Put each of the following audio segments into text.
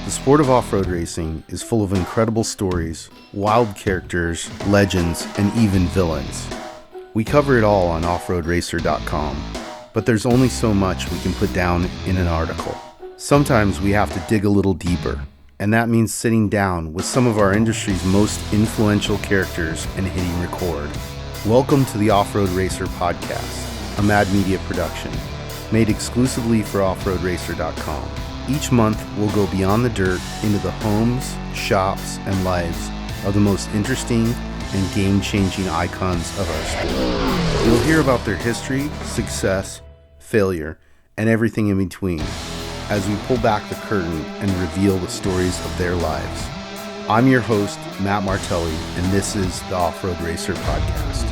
The sport of off-road racing is full of incredible stories, wild characters, legends, and even villains. We cover it all on offroadracer.com, but there's only so much we can put down in an article. Sometimes we have to dig a little deeper, and that means sitting down with some of our industry's most influential characters and hitting record. Welcome to the Off-Road Racer podcast, a Mad Media production, made exclusively for offroadracer.com. Each month, we'll go beyond the dirt into the homes, shops, and lives of the most interesting and game-changing icons of our sport. You'll hear about their history, success, failure, and everything in between as we pull back the curtain and reveal the stories of their lives. I'm your host, Matt Martelli, and this is the Off-Road Racer podcast.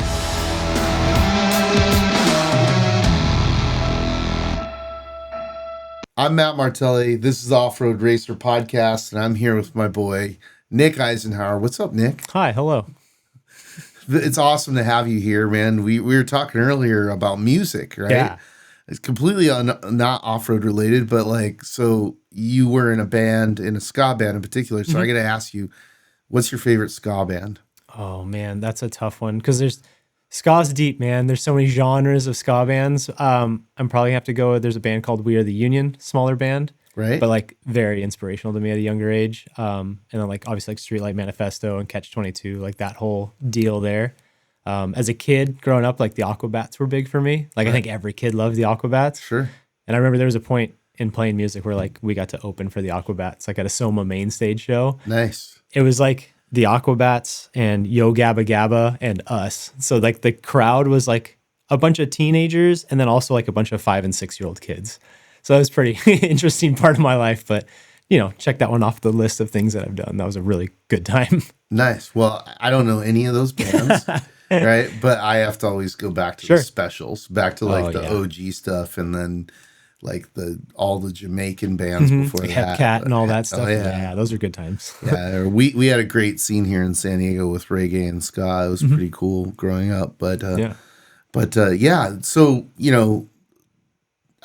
I'm Matt Martelli. This is Off-Road Racer Podcast, and I'm here with my boy, Nick Isenhouer. What's up, Nick? Hi, hello. It's awesome to have you here, man. We were talking earlier about music, right? Yeah. It's completely not off-road related, but so you were in a band, in a ska band in particular, so I got to ask you, what's your favorite ska band? Oh, man, that's a tough one, because ska's deep, man. There's so many genres of ska bands. I'm probably going to have to go, there's a band called We Are the Union, smaller band. Right. But very inspirational to me at a younger age. And then obviously Streetlight Manifesto and Catch-22, that whole deal there. As a kid growing up, the Aquabats were big for me. I think every kid loved the Aquabats. Sure. And I remember there was a point in playing music where we got to open for the Aquabats, at a Soma main stage show. Nice. It was the Aquabats and Yo Gabba Gabba and us. So the crowd was a bunch of teenagers and then also a bunch of 5 and 6 year old kids. So that was pretty interesting part of my life, but check that one off the list of things that I've done. That was a really good time. Nice. Well, I don't know any of those bands, right? But I have to always go back to the specials, back to OG stuff, and then all the Jamaican bands before that. Hepcat and all that stuff. Oh, yeah, those are good times. Yeah, we had a great scene here in San Diego with reggae and ska. It was pretty cool growing up. But so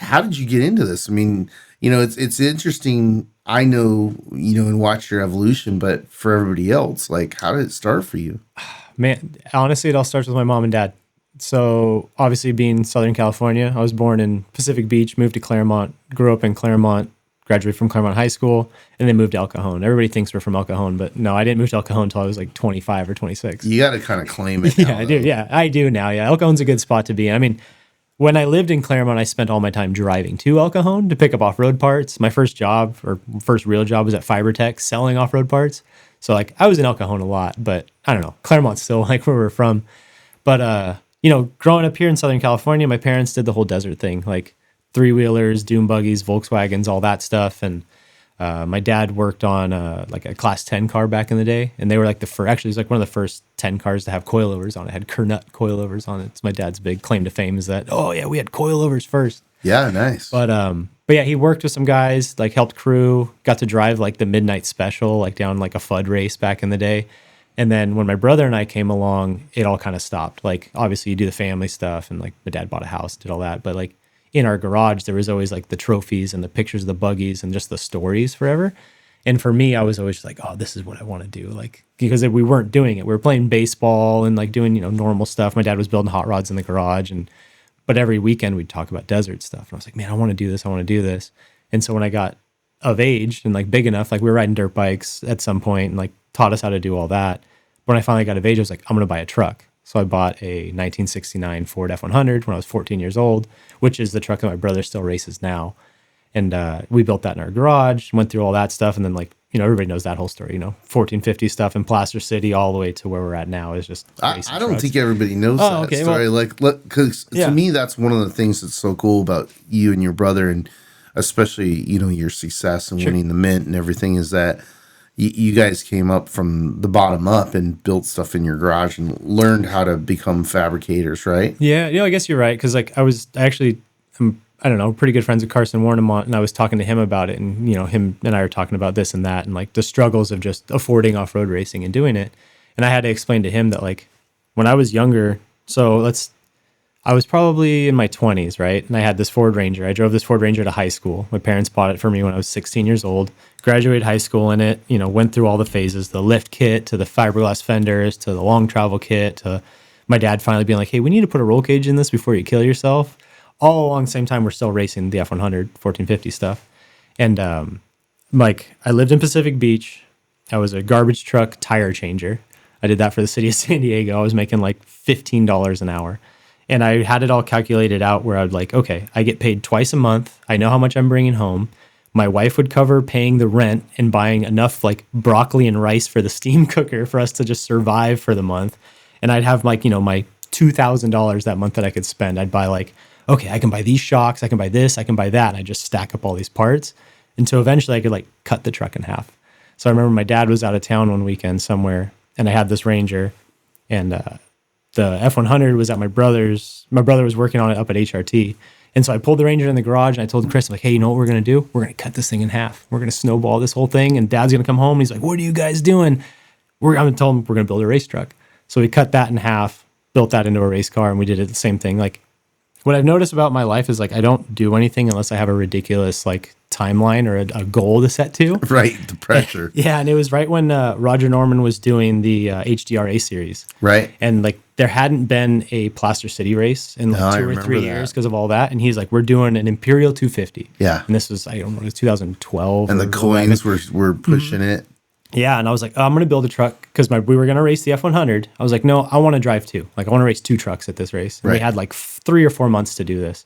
how did you get into this? I mean, it's interesting. I know, and watch your evolution, but for everybody else, how did it start for you? Man, honestly, it all starts with my mom and dad. So obviously being Southern California, I was born in Pacific Beach, moved to Claremont, grew up in Claremont, graduated from Claremont High School, and then moved to El Cajon. Everybody thinks we're from El Cajon, but no, I didn't move to El Cajon until I was 25 or 26. You got to kind of claim it. Yeah, I do. Yeah, I do now. Yeah, El Cajon's a good spot to be in. I mean, when I lived in Claremont, I spent all my time driving to El Cajon to pick up off-road parts. My first job, or first real job, was at Fibertech selling off-road parts. So I was in El Cajon a lot, but I don't know. Claremont's still where we're from. But growing up here in Southern California, my parents did the whole desert thing, three-wheelers, dune buggies, Volkswagens, all that stuff. And my dad worked on a Class 10 car back in the day, and they were actually it was one of the first 10 cars to have coilovers on it. It had Kernut coilovers on it. It's my dad's big claim to fame is that, oh yeah, we had coilovers first. Yeah, nice. But yeah, he worked with some guys, helped crew, got to drive the Midnight Special, down a FUD race back in the day. And then when my brother and I came along, it all kind of stopped. Obviously you do the family stuff, and my dad bought a house, did all that. But in our garage, there was always the trophies and the pictures of the buggies and just the stories forever. And for me, I was always oh, this is what I want to do. Because we weren't doing it. We were playing baseball and doing, normal stuff. My dad was building hot rods in the garage. But every weekend we'd talk about desert stuff. And I was man, I want to do this. I want to do this. And so when I got of age and big enough, we were riding dirt bikes at some point and taught us how to do all that. When I finally got of age, I was I'm going to buy a truck. So I bought a 1969 Ford F100 when I was 14 years old, which is the truck that my brother still races now. And we built that in our garage, went through all that stuff. And then everybody knows that whole story, 1450 stuff in Placer City all the way to where we're at now is just I don't think everybody knows that story. Because to me, that's one of the things that's so cool about you and your brother, and especially, your success and winning the Mint and everything, is that you guys came up from the bottom up and built stuff in your garage and learned how to become fabricators, right? Yeah, I guess you're right. Because I don't know, pretty good friends with Carson Warnemont, and I was talking to him about it, and him and I were talking about this and that, and the struggles of just affording off-road racing and doing it. And I had to explain to him that when I was younger, so I was probably in my 20s, right? And I had this Ford Ranger. I drove this Ford Ranger to high school. My parents bought it for me when I was 16 years old. Graduated high school in it, went through all the phases, the lift kit to the fiberglass fenders to the long travel kit to my dad finally being like, hey, we need to put a roll cage in this before you kill yourself. All along the same time, we're still racing the F100, 1450 stuff. And I lived in Pacific Beach. I was a garbage truck tire changer. I did that for the city of San Diego. I was making like $15 an hour. And I had it all calculated out where I would like, okay, I get paid twice a month. I know how much I'm bringing home. My wife would cover paying the rent and buying enough like broccoli and rice for the steam cooker for us to just survive for the month. And I'd have like, my $2,000 that month that I could spend. I'd buy like, okay, I can buy these shocks. I can buy this. I can buy that. And I just stack up all these parts until eventually I could like cut the truck in half. So I remember my dad was out of town one weekend somewhere and I had this Ranger and, the F100 was at my brother's. My brother was working on it up at HRT. And so I pulled the Ranger in the garage and I told Chris, I'm like, hey, you know what we're going to do? We're going to cut this thing in half. We're going to snowball this whole thing. And Dad's going to come home. And he's like, what are you guys doing? I'm going to tell him we're going to build a race truck. So we cut that in half, built that into a race car, and we did it the same thing. Like, what I've noticed about my life is like I don't do anything unless I have a ridiculous like timeline or a goal to set to. Right, the pressure. Yeah, and it was right when Roger Norman was doing the HDRA series. Right. And like there hadn't been a Plaster City race in like 2 or 3 years because of all that. And he's like, we're doing an Imperial 250. Yeah. And this was, I don't know, it was 2012. And the coins were pushing it. Yeah, and I was like, oh, I'm going to build a truck because we were going to race the F100. I was like, no, I want to drive 2. Like, I want to race 2 trucks at this race. And we had like 3 or 4 months to do this.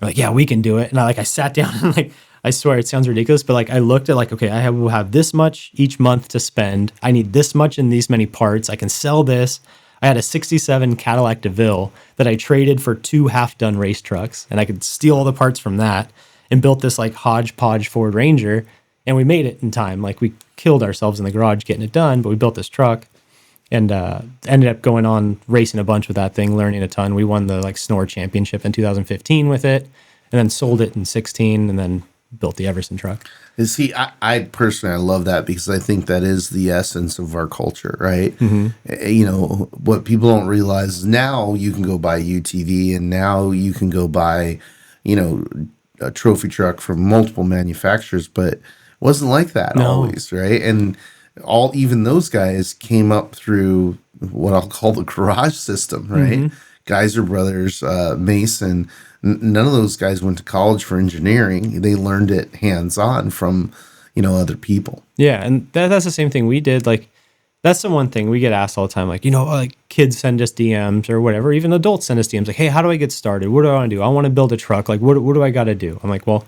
I'm like, yeah, we can do it. And I sat down and like, I swear it sounds ridiculous, but like I looked at like, okay, will have this much each month to spend. I need this much in these many parts. I can sell this. I had a 67 Cadillac DeVille that I traded for 2 half-done race trucks, and I could steal all the parts from that and built this like hodgepodge Ford Ranger. And we made it in time. Like we killed ourselves in the garage getting it done, but we built this truck and ended up going on racing a bunch with that thing, learning a ton. We won the like Snore Championship in 2015 with it, and then sold it in 16, and then built the Everson truck. And see, I personally, I love that because I think that is the essence of our culture, right? Mm-hmm. What people don't realize is now you can go buy UTV and now you can go buy, a trophy truck from multiple manufacturers, but wasn't like that always, right? And even those guys came up through what I'll call the garage system, right? Mm-hmm. Geyser Brothers, Mason, none of those guys went to college for engineering. They learned it hands-on from, other people. Yeah, and that's the same thing we did. Like, that's the one thing we get asked all the time. Like, like kids send us DMs or whatever. Even adults send us DMs. Like, hey, how do I get started? What do I want to do? I want to build a truck. Like, what do I got to do? I'm like, well,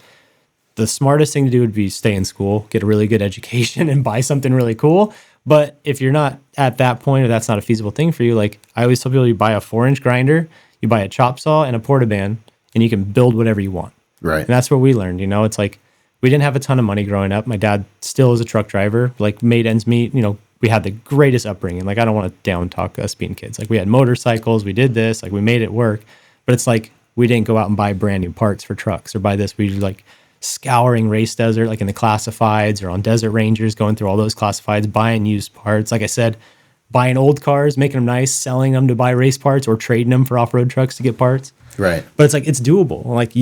the smartest thing to do would be stay in school, get a really good education, and buy something really cool. But if you're not at that point or that's not a feasible thing for you, like I always tell people, you buy a 4-inch grinder, you buy a chop saw and a portaband, and you can build whatever you want. Right. And that's what we learned. It's like we didn't have a ton of money growing up. My dad still is a truck driver, like made ends meet. We had the greatest upbringing. Like I don't want to down talk us being kids. Like we had motorcycles, we did this, like we made it work. But it's like we didn't go out and buy brand new parts for trucks or buy this. We just like scouring race desert, like in the classifieds or on desert rangers, going through all those classifieds, buying used parts. Like I said, buying old cars, making them nice, selling them to buy race parts or trading them for off-road trucks to get parts. Right. But it's like, it's doable. Like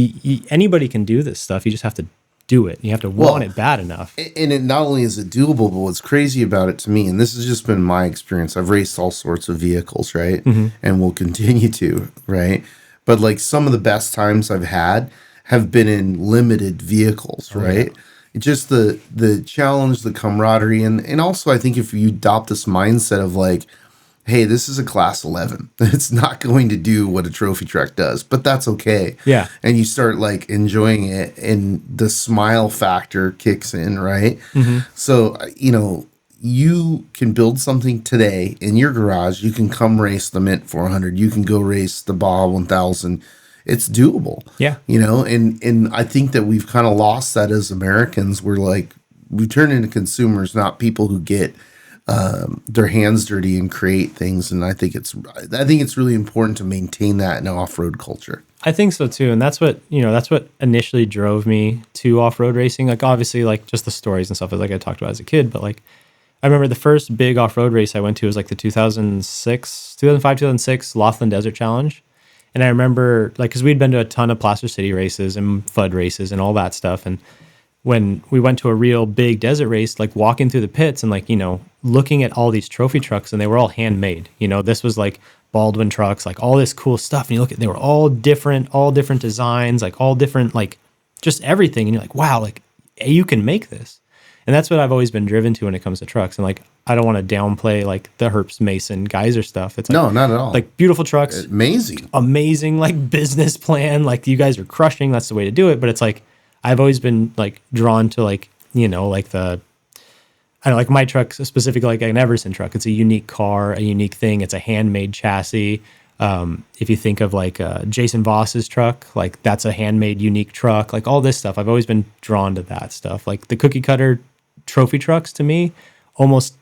anybody can do this stuff. You just have to do it. You have to want it bad enough. And it not only is it doable, but what's crazy about it to me, and this has just been my experience, I've raced all sorts of vehicles, right? Mm-hmm. And will continue to, right? But like some of the best times I've had have been in limited vehicles, right? Yeah. Just the challenge, the camaraderie, and also I think if you adopt this mindset of like, hey, this is a class 11. It's not going to do what a trophy truck does, but that's okay. Yeah. And you start like enjoying it and the smile factor kicks in, right? Mm-hmm. So, you can build something today in your garage. You can come race the Mint 400. You can go race the Baja 1000. It's doable. Yeah. And I think that we've kind of lost that as Americans. We're like, we turn into consumers, not people who get their hands dirty and create things. And I think it's really important to maintain that in an off-road culture. I think so too. And that's what initially drove me to off-road racing. Like obviously like just the stories and stuff like I talked about as a kid, but like I remember the first big off-road race I went to was like the 2005, 2006 Laughlin Desert Challenge. And I remember, like, because we'd been to a ton of Placer City races and FUD races and all that stuff. And when we went to a real big desert race, like walking through the pits and like, looking at all these trophy trucks, and they were all handmade. This was like Baldwin trucks, like all this cool stuff. And you look at, they were all different designs, like all different, like just everything. And you're like, wow, like you can make this. And that's what I've always been driven to when it comes to trucks. And like, I don't want to downplay like the Herbst Mason Geyser stuff. It's like, no, not at all. Like beautiful trucks. Amazing like business plan. Like you guys are crushing. That's the way to do it. But it's like, I've always been like drawn to like, like I don't know, like my truck specifically, like an Everson truck. It's a unique car, a unique thing. It's a handmade chassis. If you think of like Jason Voss's truck, like that's a handmade, unique truck. Like all this stuff, I've always been drawn to that stuff. Like the cookie cutter trophy trucks to me almost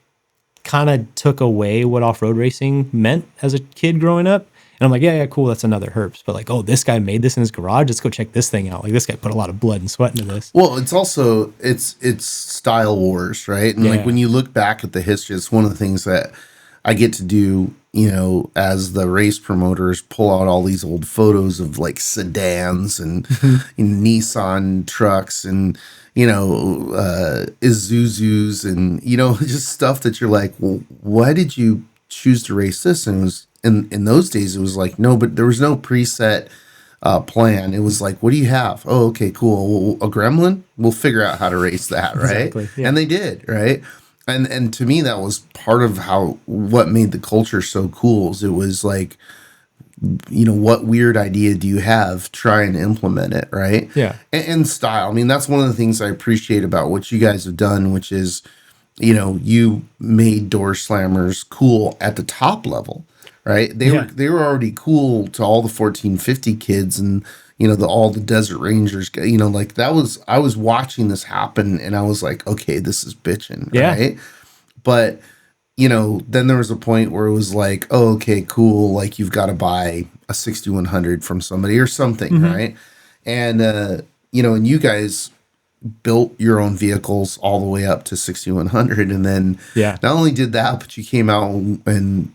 kind of took away what off-road racing meant as a kid growing up. And I'm like, yeah, cool, that's another Herbst. But like, oh, this guy made this in his garage. Let's go check this thing out. Like this guy put a lot of blood and sweat into this. Well, it's also it's style wars, right? And like when you look back at the history, it's one of the things that I get to do, as the race promoters, pull out all these old photos of like sedans and Nissan trucks and Isuzus and just stuff that you're like, well, why did you choose to race this? And it was in those days, it was like, no, but there was no preset plan. It was like, what do you have? Oh, okay, cool. Well, a Gremlin? We'll figure out how to race that, right? Exactly, yeah. And they did, right? And to me, that was part of what made the culture so cool. Is it was like, what weird idea do you have? Try and implement it, right? Yeah. And style. I mean, that's one of the things I appreciate about what you guys have done, which is, you made door slammers cool at the top level, right? They were already cool to all the 1450 kids and all the Desert Rangers. Like that was, I was watching this happen and I was like, okay, this is bitching, right? But then there was a point where it was like, oh, okay, cool. Like you've got to buy a 6100 from somebody or something, right? And and you guys built your own vehicles all the way up to 6100, and then not only did that, but you came out and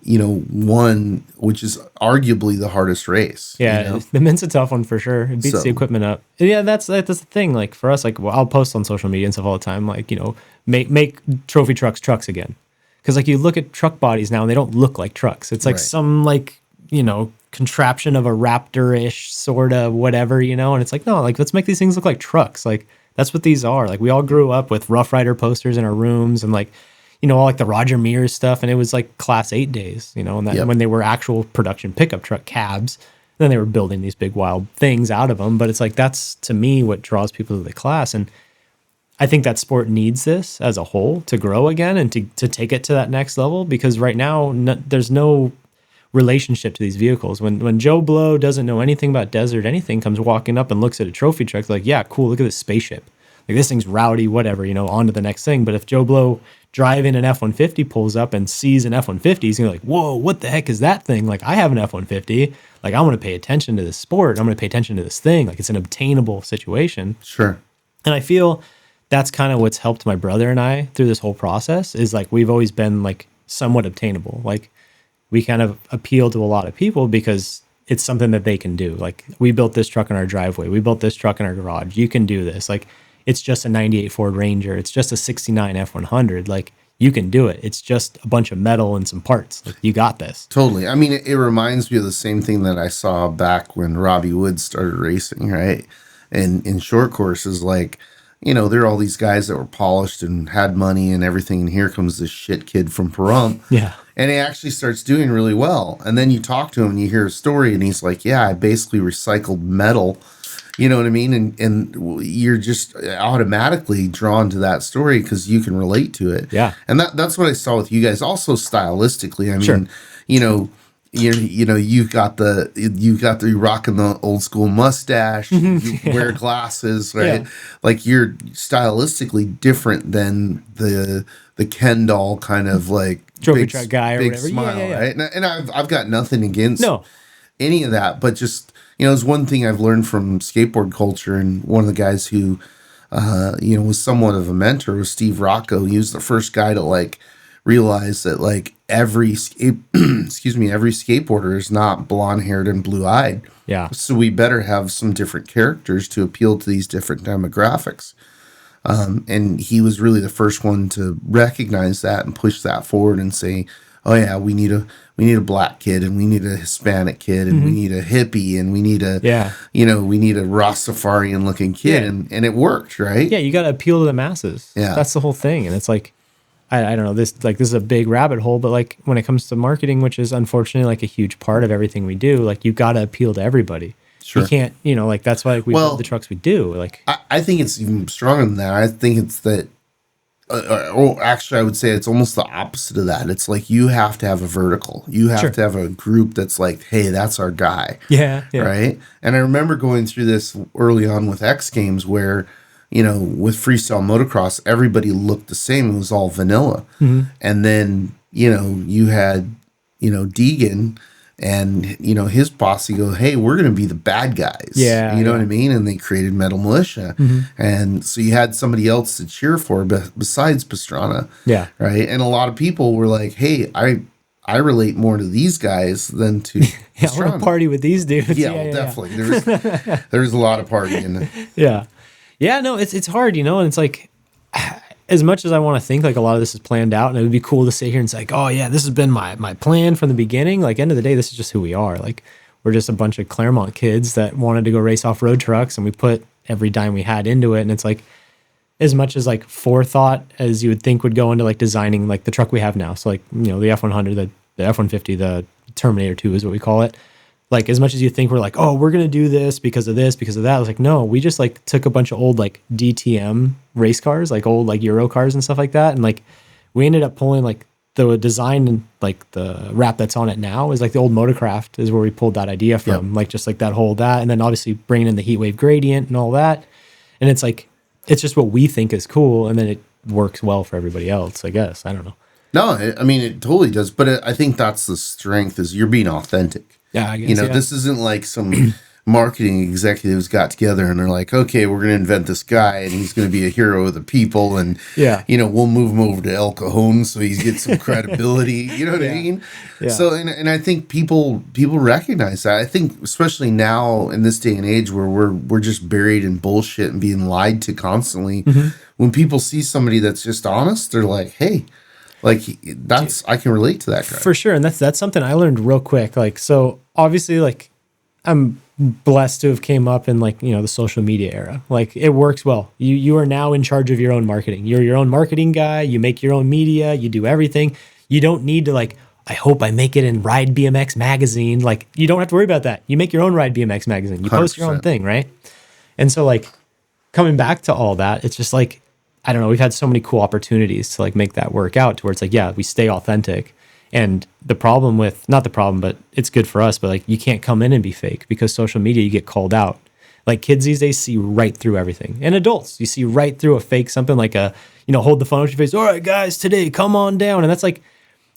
won, which is arguably the hardest race. The Mint's a tough one for sure. It beats the equipment up. Yeah, that's the thing. Like for us, like I'll post on social media and stuff all the time. Like make trophy trucks again, because like you look at truck bodies now and they don't look like trucks. It's like some like contraption of a Raptor-ish sort of whatever, and it's like, no, like let's make these things look like trucks. Like that's what these are. Like we all grew up with Rough Rider posters in our rooms and like, all like the Roger Mears stuff. And it was like Class 8 days, and that when they were actual production pickup truck cabs, then they were building these big wild things out of them. But it's like, that's to me what draws people to the class. And I think that sport needs this as a whole to grow again and to take it to that next level, because right now there's no relationship to these vehicles. When Joe Blow doesn't know anything about desert anything, comes walking up and looks at a trophy truck, like, yeah, cool, look at this spaceship. Like this thing's rowdy, whatever, on to the next thing. But if Joe Blow driving an F-150 pulls up and sees an F-150, he's gonna be like, whoa, what the heck is that thing? Like I have an F-150. Like I'm gonna pay attention to this sport. I'm gonna pay attention to this thing. Like it's an obtainable situation. Sure. And I feel that's kind of what's helped my brother and I through this whole process, is like we've always been like somewhat obtainable. Like we kind of appeal to a lot of people because it's something that they can do. Like we built this truck in our driveway. We built this truck in our garage. You can do this. Like it's just a 98 Ford Ranger. It's just a 69 F100. Like you can do it. It's just a bunch of metal and some parts. Like you got this. Totally. I mean, it reminds me of the same thing that I saw back when Robbie Wood started racing, right? And in short courses, like, there are all these guys that were polished and had money and everything. And here comes this shit kid from Pahrump. Yeah. And he actually starts doing really well. And then you talk to him and you hear a story and he's like, yeah, I basically recycled metal. You know what I mean? And you're just automatically drawn to that story because you can relate to it. Yeah. And that's what I saw with you guys. Also stylistically, I mean, sure. You rocking the old school mustache, you wear glasses, right? Yeah. Like you're stylistically different than the Ken doll kind of like trophy truck guy or big whatever. Smile, yeah. Right? And I've got nothing against any of that, but just it's one thing I've learned from skateboard culture, and one of the guys who was somewhat of a mentor was Steve Rocco. He was the first guy to like realize that like excuse me, every skateboarder is not blonde haired and blue eyed. Yeah. So we better have some different characters to appeal to these different demographics. And he was really the first one to recognize that and push that forward and say, oh yeah, we need a black kid, and we need a Hispanic kid, and we need a hippie, and we need we need a Rastafarian looking kid. And it worked, right? Yeah. You got to appeal to the masses. Yeah. That's the whole thing. And it's like, I don't know, this is a big rabbit hole, but like when it comes to marketing, which is unfortunately like a huge part of everything we do, like you got to appeal to everybody. Sure. You can't, like that's why we build the trucks we do. Like, I think it's even stronger than that. I think it's that, actually I would say it's almost the opposite of that. It's like you have to have a vertical. You have to have a group that's like, hey, that's our guy. Yeah. Right. And I remember going through this early on with X Games where, with freestyle motocross, everybody looked the same. It was all vanilla. Mm-hmm. And then, you had, Deegan and, his posse go, hey, we're going to be the bad guys. Yeah. You know what I mean? And they created Metal Militia. Mm-hmm. And so you had somebody else to cheer for besides Pastrana. Yeah. Right. And a lot of people were like, hey, I relate more to these guys than to I want to party with these dudes. Yeah, definitely. There's a lot of partying. Yeah. Yeah, no, it's hard, and it's like, as much as I want to think like a lot of this is planned out, and it would be cool to sit here and say, like, oh yeah, this has been my plan from the beginning. Like, end of the day, this is just who we are. Like, we're just a bunch of Claremont kids that wanted to go race off-road trucks, and we put every dime we had into it. And it's like, as much as like forethought as you would think would go into like designing like the truck we have now. So like, the F100, the F-150, the Terminator 2 is what we call it. Like, as much as you think we're like, oh, we're going to do this, because of that. I was like, no, we just like took a bunch of old like DTM race cars, like old like Euro cars and stuff like that. And like, we ended up pulling like the design and like the wrap that's on it now is like the old Motorcraft is where we pulled that idea from. Like, just like that whole that. And then obviously bringing in the Heatwave gradient and all that. And it's like, it's just what we think is cool. And then it works well for everybody else, I guess. I don't know. No, I mean, it totally does. But I think that's the strength, is you're being authentic. Yeah, I guess, this isn't like some marketing executives got together and they're like, okay, we're going to invent this guy and he's going to be a hero of the people. And, we'll move him over to El Cajon so he gets some credibility. You know what I mean? Yeah. So, and I think people recognize that. I think especially now in this day and age where we're just buried in bullshit and being lied to constantly, when people see somebody that's just honest, they're like, hey, like I can relate to that guy. For sure. And that's something I learned real quick. Like, so obviously like I'm blessed to have came up in like, the social media era. Like, it works well. You are now in charge of your own marketing. You're your own marketing guy. You make your own media. You do everything. You don't need to like, I hope I make it in Ride BMX magazine. Like, you don't have to worry about that. You make your own Ride BMX magazine. You post 100%. Your own thing, right? And so like coming back to all that, it's just like, I don't know, we've had so many cool opportunities to like make that work out to where it's like, yeah, we stay authentic. And the problem with, not the problem, but it's good for us, but like you can't come in and be fake, because social media, you get called out. Like, kids these days see right through everything. And adults, you see right through a fake, something like a, hold the phone up to your face. All right, guys, today, come on down. And that's like,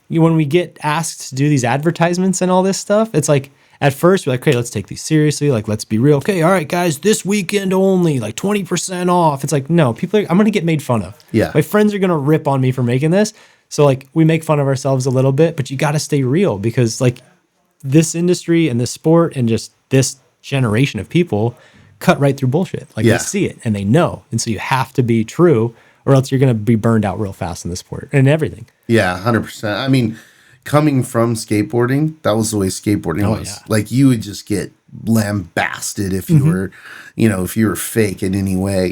when we get asked to do these advertisements and all this stuff, it's like, at first, we're like, okay, let's take these seriously. Like, let's be real. Okay, all right, guys, this weekend only, like 20% off. It's like, no, I'm going to get made fun of. Yeah. My friends are going to rip on me for making this. So, like, we make fun of ourselves a little bit, but you got to stay real, because, like, this industry and this sport and just this generation of people cut right through bullshit. Like, they see it and they know. And so you have to be true, or else you're going to be burned out real fast in the sport and everything. Yeah, 100%. I mean, coming from skateboarding, that was the way skateboarding was. Yeah. Like, you would just get lambasted if you were, if you were fake in any way,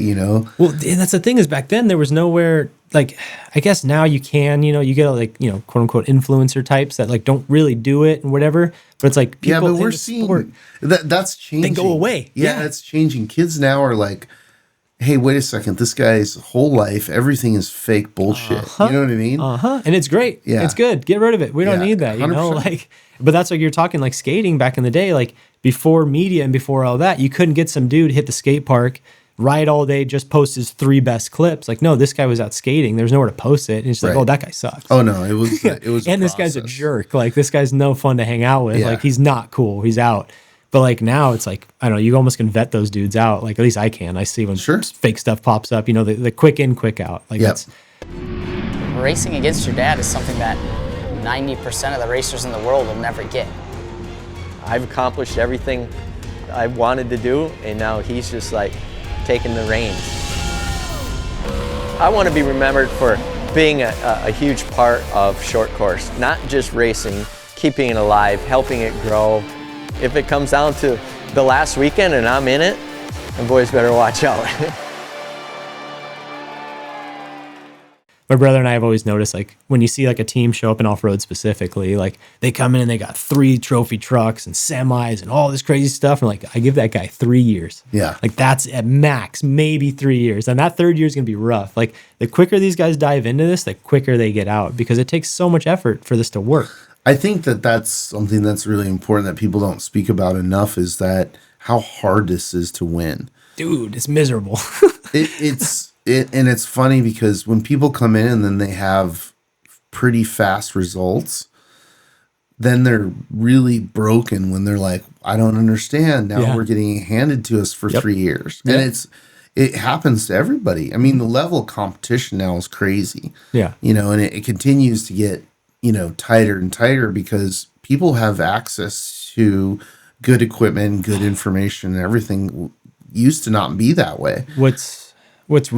Well, and that's the thing, is back then there was nowhere, like, I guess now you can, you get like, quote unquote influencer types that like don't really do it and whatever. But it's like, people but we're seeing that's changing. They go away. Yeah, that's changing. Kids now are like, hey, wait a second, this guy's whole life, everything is fake bullshit. You know what I mean? And it's great. Yeah. It's good. Get rid of it. We don't need that, 100%. Like, but that's like, you're talking like skating back in the day, like before media and before all that, you couldn't get some dude hit the skate park, ride all day, just post his 3 best clips. Like, no, this guy was out skating. There's nowhere to post it. And it's like, oh, that guy sucks. Oh no, it was and this guy's a jerk. Like, this guy's no fun to hang out with. Yeah. Like, he's not cool. He's out. But like now it's like, I don't know, you almost can vet those dudes out. Like, at least I can. I see when fake stuff pops up, the quick in, quick out. Like, that's racing against your dad is something that 90% of the racers in the world will never get. I've accomplished everything I wanted to do, and now he's just like taking the reins. I want to be remembered for being a huge part of short course, not just racing, keeping it alive, helping it grow. If it comes down to the last weekend and I'm in it, the boys better watch out. My brother and I have always noticed, like, when you see like a team show up in off-road specifically, like they come in and they got 3 trophy trucks and semis and all this crazy stuff. And like, I give that guy 3 years. Yeah. Like that's at max, maybe 3 years. And that third year is going to be rough. Like the quicker these guys dive into this, the quicker they get out, because it takes so much effort for this to work. I think that that's something that's really important that people don't speak about enough, is that how hard this is to win. Dude, it's miserable. And it's funny because when people come in and then they have pretty fast results, then they're really broken when they're like, I don't understand. Now we're getting it handed to us for 3 years. Yep. And it happens to everybody. I mean, the level of competition now is crazy. Yeah. You know, and it continues to get, you know, tighter and tighter because people have access to good equipment, good information, and everything used to not be that way. What's not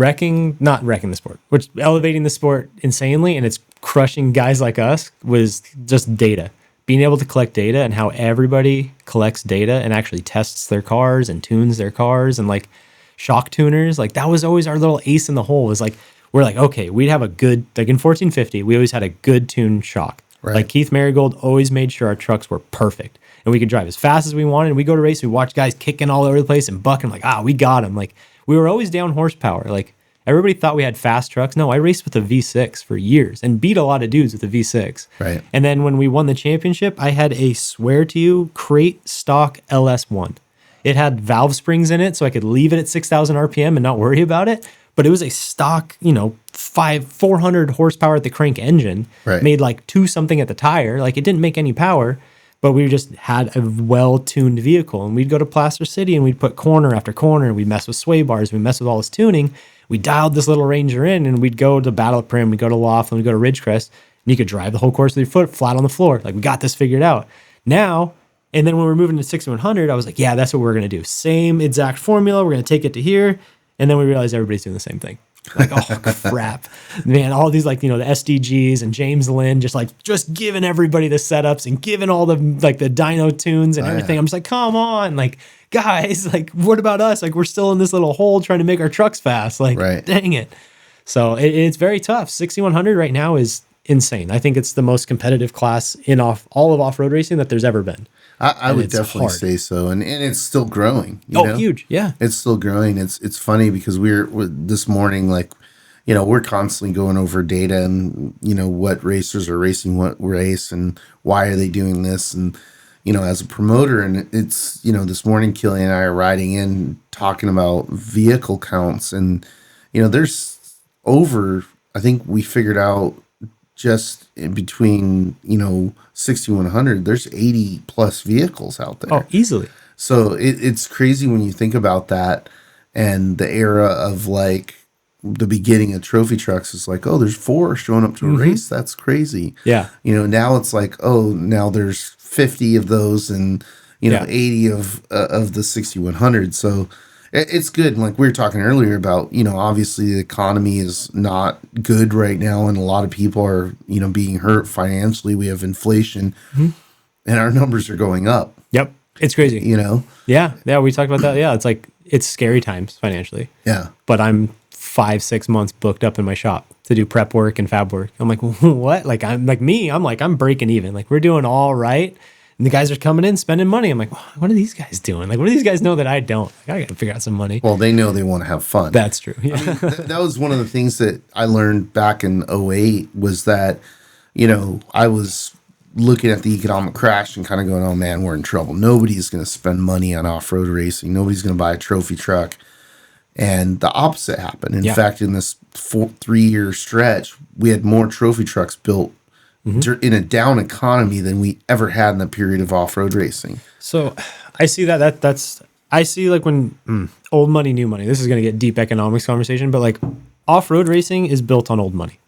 wrecking the sport, what's elevating the sport insanely, and it's crushing guys like us, was just data. Being able to collect data and how everybody collects data and actually tests their cars and tunes their cars, and like shock tuners, like that was always our little ace in the hole. Was like, we're like, okay, we'd have a good, like in 1450, we always had a good tuned shock. Right. Like Keith Marigold always made sure our trucks were perfect and we could drive as fast as we wanted. And we go to race, we watch guys kicking all over the place and bucking, like, we got him. Like, we were always down horsepower. Like everybody thought we had fast trucks. No, I raced with a V6 for years and beat a lot of dudes with a V6. Right. And then when we won the championship, I had a, swear to you, crate stock LS1. It had valve springs in it, so I could leave it at 6,000 RPM and not worry about it. But it was a stock, 400 horsepower at the crank engine, right. Made like 2 something at the tire. Like it didn't make any power. But we just had a well-tuned vehicle, and we'd go to Placer City and we'd put corner after corner, and we'd mess with sway bars, we'd mess with all this tuning. We dialed this little Ranger in, and we'd go to Battle of Primm, we'd go to Laughlin, we'd go to Ridgecrest, and you could drive the whole course with your foot flat on the floor. Like, we got this figured out. Now, and then when we're moving to 6100, I was like, yeah, that's what we're going to do. Same exact formula, we're going to take it to here, and then we realized everybody's doing the same thing. Like, oh crap, man, all these, like, the SDGs and James Lynn just giving everybody the setups and giving all the the dyno tunes and everything. Yeah. I'm just like, come on, like, guys, like, what about us? Like, we're still in this little hole trying to make our trucks fast. Like, right. Dang it. So it's very tough. 6100 right now is insane. I think it's the most competitive class in all of off-road racing that there's ever been. I would definitely say so, and it's still growing. You know? Huge, yeah. It's still growing. It's funny because we're this morning, we're constantly going over data and what racers are racing what race and why are they doing this, and as a promoter, and it's this morning Kelly and I are riding in talking about vehicle counts, and there's over, I think we figured out, just in between 6100, there's 80 plus vehicles out there. Oh, easily. So it's crazy when you think about that, and the era of like the beginning of trophy trucks is like, oh, there's 4 showing up to a race. That's crazy. Yeah. Now it's like, oh, now there's 50 of those and 80 of the 6100. So it's good. Like we were talking earlier about, obviously the economy is not good right now, and a lot of people are, being hurt financially. We have inflation, and our numbers are going up. Yep. It's crazy. Yeah. Yeah. We talked about that. Yeah. It's like, it's scary times financially. Yeah. But I'm 5-6 months booked up in my shop to do prep work and fab work. I'm like, what? Like, I'm breaking even. Like, we're doing all right. And the guys are coming in, spending money. I'm like, what are these guys doing? Like, what do these guys know that I don't? Like, I got to figure out some money. Well, they know they want to have fun. That's true. Yeah. I mean, that was one of the things that I learned back in 08 was that, I was looking at the economic crash and kind of going, oh man, we're in trouble. Nobody's going to spend money on off-road racing. Nobody's going to buy a trophy truck. And the opposite happened. In fact, in this 3-year stretch, we had more trophy trucks built in a down economy than we ever had in the period of off-road racing. So I see that's I see like when old money, new money. This is going to get deep economics conversation, but like off-road racing is built on old money.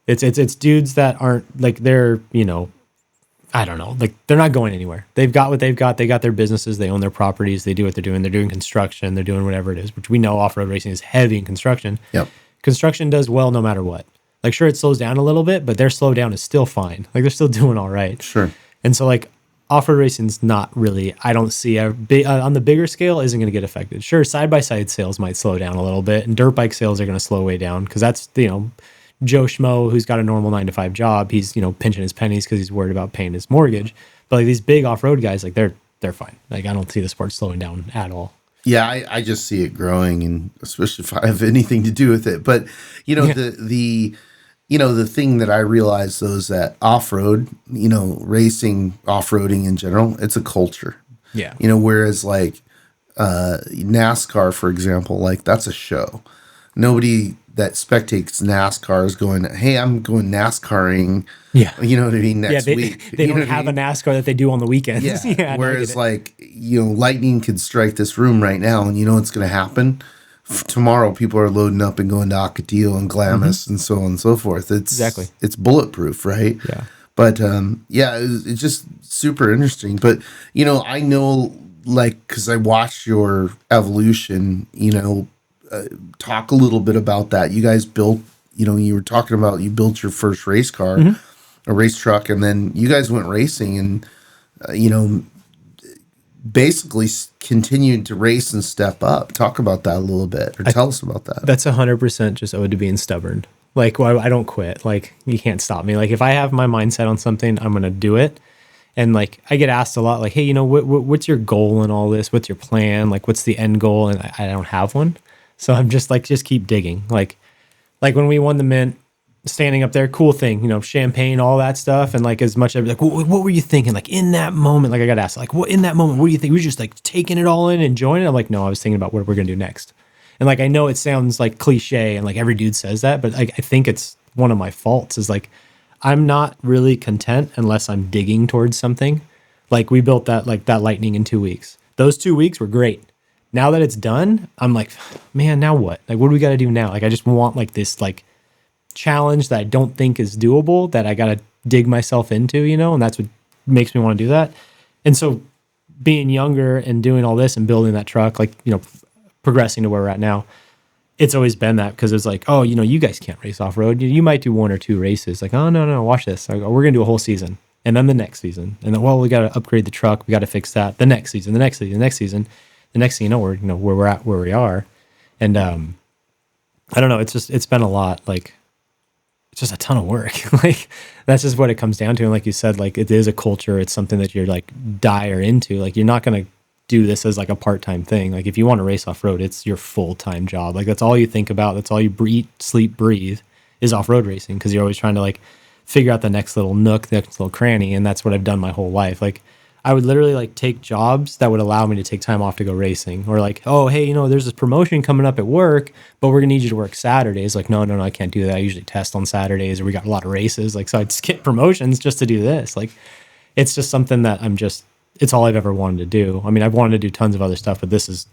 It's dudes that aren't like they're, you know, I don't know, like they're not going anywhere. They've got what they've got. They got their businesses. They own their properties. They do what they're doing. They're doing construction. They're doing whatever it is, which we know off-road racing is heavy in construction. Yep. Construction does well no matter what. Like, sure, it slows down a little bit, but their slowdown is still fine. Like, they're still doing all right. Sure. And so, like, off-road racing's not really, I don't see a big, on the bigger scale, isn't going to get affected. Sure, side-by-side sales might slow down a little bit, and dirt bike sales are going to slow way down because that's, you know, Joe Schmo who's got a normal 9-to-5 job. He's, you know, pinching his pennies because he's worried about paying his mortgage. But like these big off-road guys, like they're fine. Like, I don't see the sport slowing down at all. Yeah, I just see it growing, and especially if I have anything to do with it. But you know, the you know, the thing that I realize though is that off-road, you know, racing, off-roading in general, it's a culture. Yeah. You know, whereas like NASCAR, for example, like that's a show. Nobody that spectates NASCAR is going, hey, I'm going NASCARing. Yeah. You know what I mean? Next week. They don't have a NASCAR that they do on the weekends. Yeah. Whereas like, you know, lightning could strike this room right now, and you know what's going to happen? Tomorrow people are loading up and going to Ocotillo and Glamis and so on and so forth. It's bulletproof, right? Yeah. But yeah, it's just super interesting. But you know, I know, like, because I watched your evolution, you know, talk a little bit about that. You guys built, you know, you were talking about you built your first race car, a race truck, and then you guys went racing and, you know, basically continued to race and step up. Talk about that a little bit, or tell us about that. That's 100% just owed to being stubborn. Like, well, I don't quit. Like, you can't stop me. Like, if I have my mindset on something, I'm going to do it. And like, I get asked a lot, like, hey, you know, what's your goal in all this? What's your plan? Like, what's the end goal? And I don't have one. So I'm just like, just keep digging. Like when we won the Mint, standing up there, cool thing, you know, champagne, all that stuff. And like, as much as like, what were you thinking? Like in that moment, like I got asked, like, what in that moment, what do you think? We were just like taking it all in, enjoying it. I'm like, no, I was thinking about what we're going to do next. And like, I know it sounds like cliche and like every dude says that, but like, I think it's one of my faults is like, I'm not really content unless I'm digging towards something. Like we built that Lightning in 2 weeks. Those 2 weeks were great. Now that it's done, I'm like, man, now what? Like, what do we got to do now? Like, I just want like this like challenge that I don't think is doable that I got to dig myself into, you know, and that's what makes me want to do that. And so being younger and doing all this and building that truck, like, you know, progressing to where we're at now, it's always been that because it's like, oh, you know, you guys can't race off-road. You might do 1 or 2 races. Like, oh, no, watch this. We're going to do a whole season. And then the next season. And then, well, we got to upgrade the truck. We got to fix that. The next season. The next thing you know, where we're at, where we are. And I don't know. It's been a lot. Like, it's just a ton of work. Like, that's just what it comes down to. And like you said, like, it is a culture. It's something that you're like dire into. Like, you're not going to do this as like a part-time thing. Like, if you want to race off-road, it's your full-time job. Like, that's all you think about. That's all you eat, sleep, breathe is off-road racing, because you're always trying to like figure out the next little nook, the next little cranny. And that's what I've done my whole life. Like, I would literally like take jobs that would allow me to take time off to go racing, or like, oh, hey, you know, there's this promotion coming up at work, but we're gonna need you to work Saturdays. Like, no, I can't do that. I usually test on Saturdays, or we got a lot of races. Like, so I'd skip promotions just to do this. Like, it's just something that it's all I've ever wanted to do. I mean, I've wanted to do tons of other stuff, but this is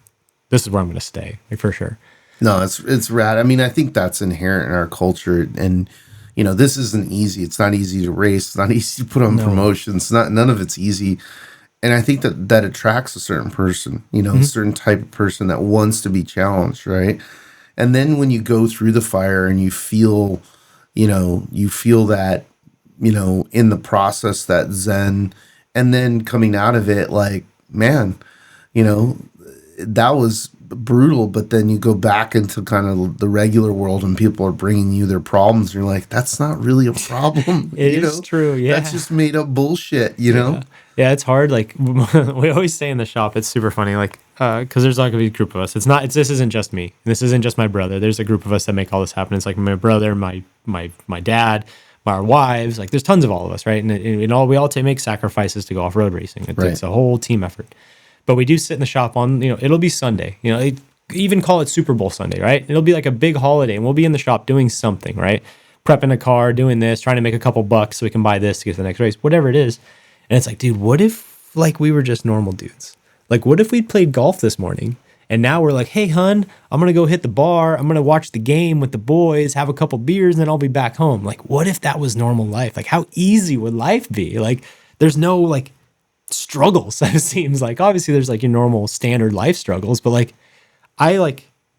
where I'm going to stay, like, for sure. No, it's rad. I mean, I think that's inherent in our culture, and you know, this isn't easy. It's not easy to race. It's not easy to put on promotions. None of it's easy. And I think that attracts a certain person, you know, a certain type of person that wants to be challenged, right? And then when you go through the fire and you feel that, you know, in the process, that zen, and then coming out of it, like, man, you know, that was brutal, but then you go back into kind of the regular world and people are bringing you their problems, and you're like, that's not really a problem. It is true. Yeah. That's just made up bullshit, you know? Yeah, it's hard. Like, we always say in the shop, it's super funny, like, because there's like a group of us. This isn't just me. This isn't just my brother. There's a group of us that make all this happen. It's like my brother, my dad, our wives, like there's tons of all of us, right? And we all make sacrifices to go off-road racing. It's a whole team effort. But we do sit in the shop on, you know, it'll be Sunday, you know, even call it Super Bowl Sunday, right? It'll be like a big holiday, and we'll be in the shop doing something, right? Prepping a car, doing this, trying to make a couple bucks so we can buy this to get to the next race, whatever it is. And it's like, dude, what if like we were just normal dudes? Like, what if we'd played golf this morning And now we're like, hey, hun, I'm going to go hit the bar. I'm going to watch the game with the boys, have a couple beers, and then I'll be back home. Like, what if that was normal life? Like, how easy would life be? Like, there's no like struggles, it seems like. Obviously, there's like your normal standard life struggles, but like,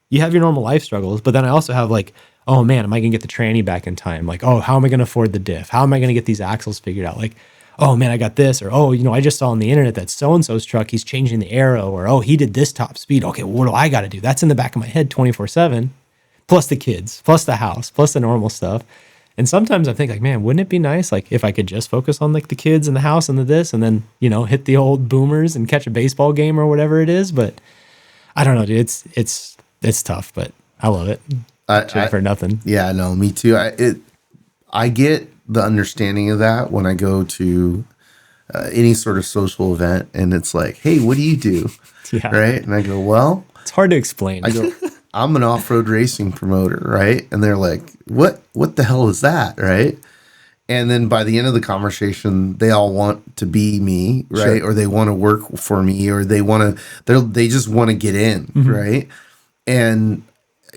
you have your normal life struggles, but then I also have like, oh man, am I going to get the tranny back in time? Like, oh, how am I going to afford the diff? How am I going to get these axles figured out? Like, oh man, I got this, or oh, I just saw on the internet that so-and-so's truck, he's changing the aero, or oh, he did this top speed. Okay, well, what do I got to do? That's in the back of my head 24/7, plus the kids, plus the house, plus the normal stuff. And sometimes I think like, man, wouldn't it be nice like if I could just focus on like the kids and the house and the this, and then, hit the old boomers and catch a baseball game or whatever it is. But I don't know, dude, it's tough, but I love it. For nothing. Yeah, no, me too. I get the understanding of that when I go to any sort of social event and it's like, hey, what do you do? Yeah. Right. And I go, well, it's hard to explain. I go, I'm an off-road racing promoter. Right. And they're like, what the hell is that? Right. And then by the end of the conversation, they all want to be me. Right. Sure. Or they want to work for me, or they just want to get in. Mm-hmm. Right. And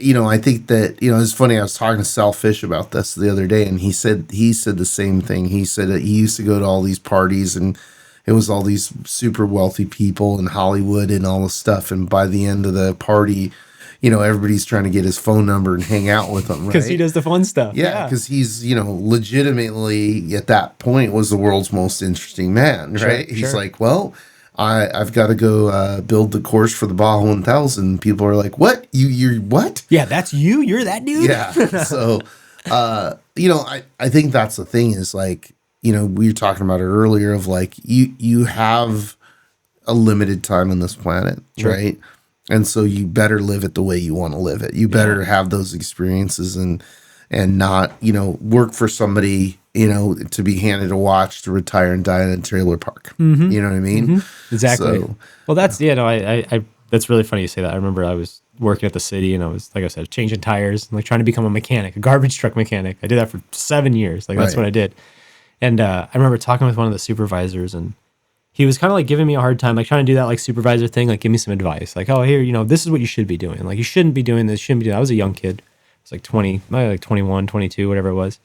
I think that, it's funny. I was talking to Sal Fish about this the other day, and he said the same thing. He said that he used to go to all these parties, and it was all these super wealthy people in Hollywood and all this stuff. And by the end of the party, everybody's trying to get his phone number and hang out with him, right? Because he does the fun stuff. Yeah, because he's, legitimately at that point was the world's most interesting man, right? Sure, he's like, well, I've got to go build the course for the Baja 1000. People are like, what? You're what? Yeah, that's you? You're that dude? Yeah. So, I think that's the thing is like, we were talking about it earlier of like, you have a limited time on this planet, sure. Right? And so you better live it the way you want to live it. You better have those experiences and not, work for somebody, to be handed a watch to retire and die in a trailer park. Mm-hmm. You know what I mean? Mm-hmm. Exactly. So, well, that's, I that's really funny you say that. I remember I was working at the city and I was, like I said, changing tires and like trying to become a mechanic, a garbage truck mechanic. I did that for 7 years. Like that's what I did. And I remember talking with one of the supervisors and he was kind of like giving me a hard time, like trying to do that like supervisor thing, like give me some advice. Like, oh, here, this is what you should be doing. Like you shouldn't be doing this, shouldn't be doing that. I was a young kid. I was like 20, like 21, 22, whatever it was.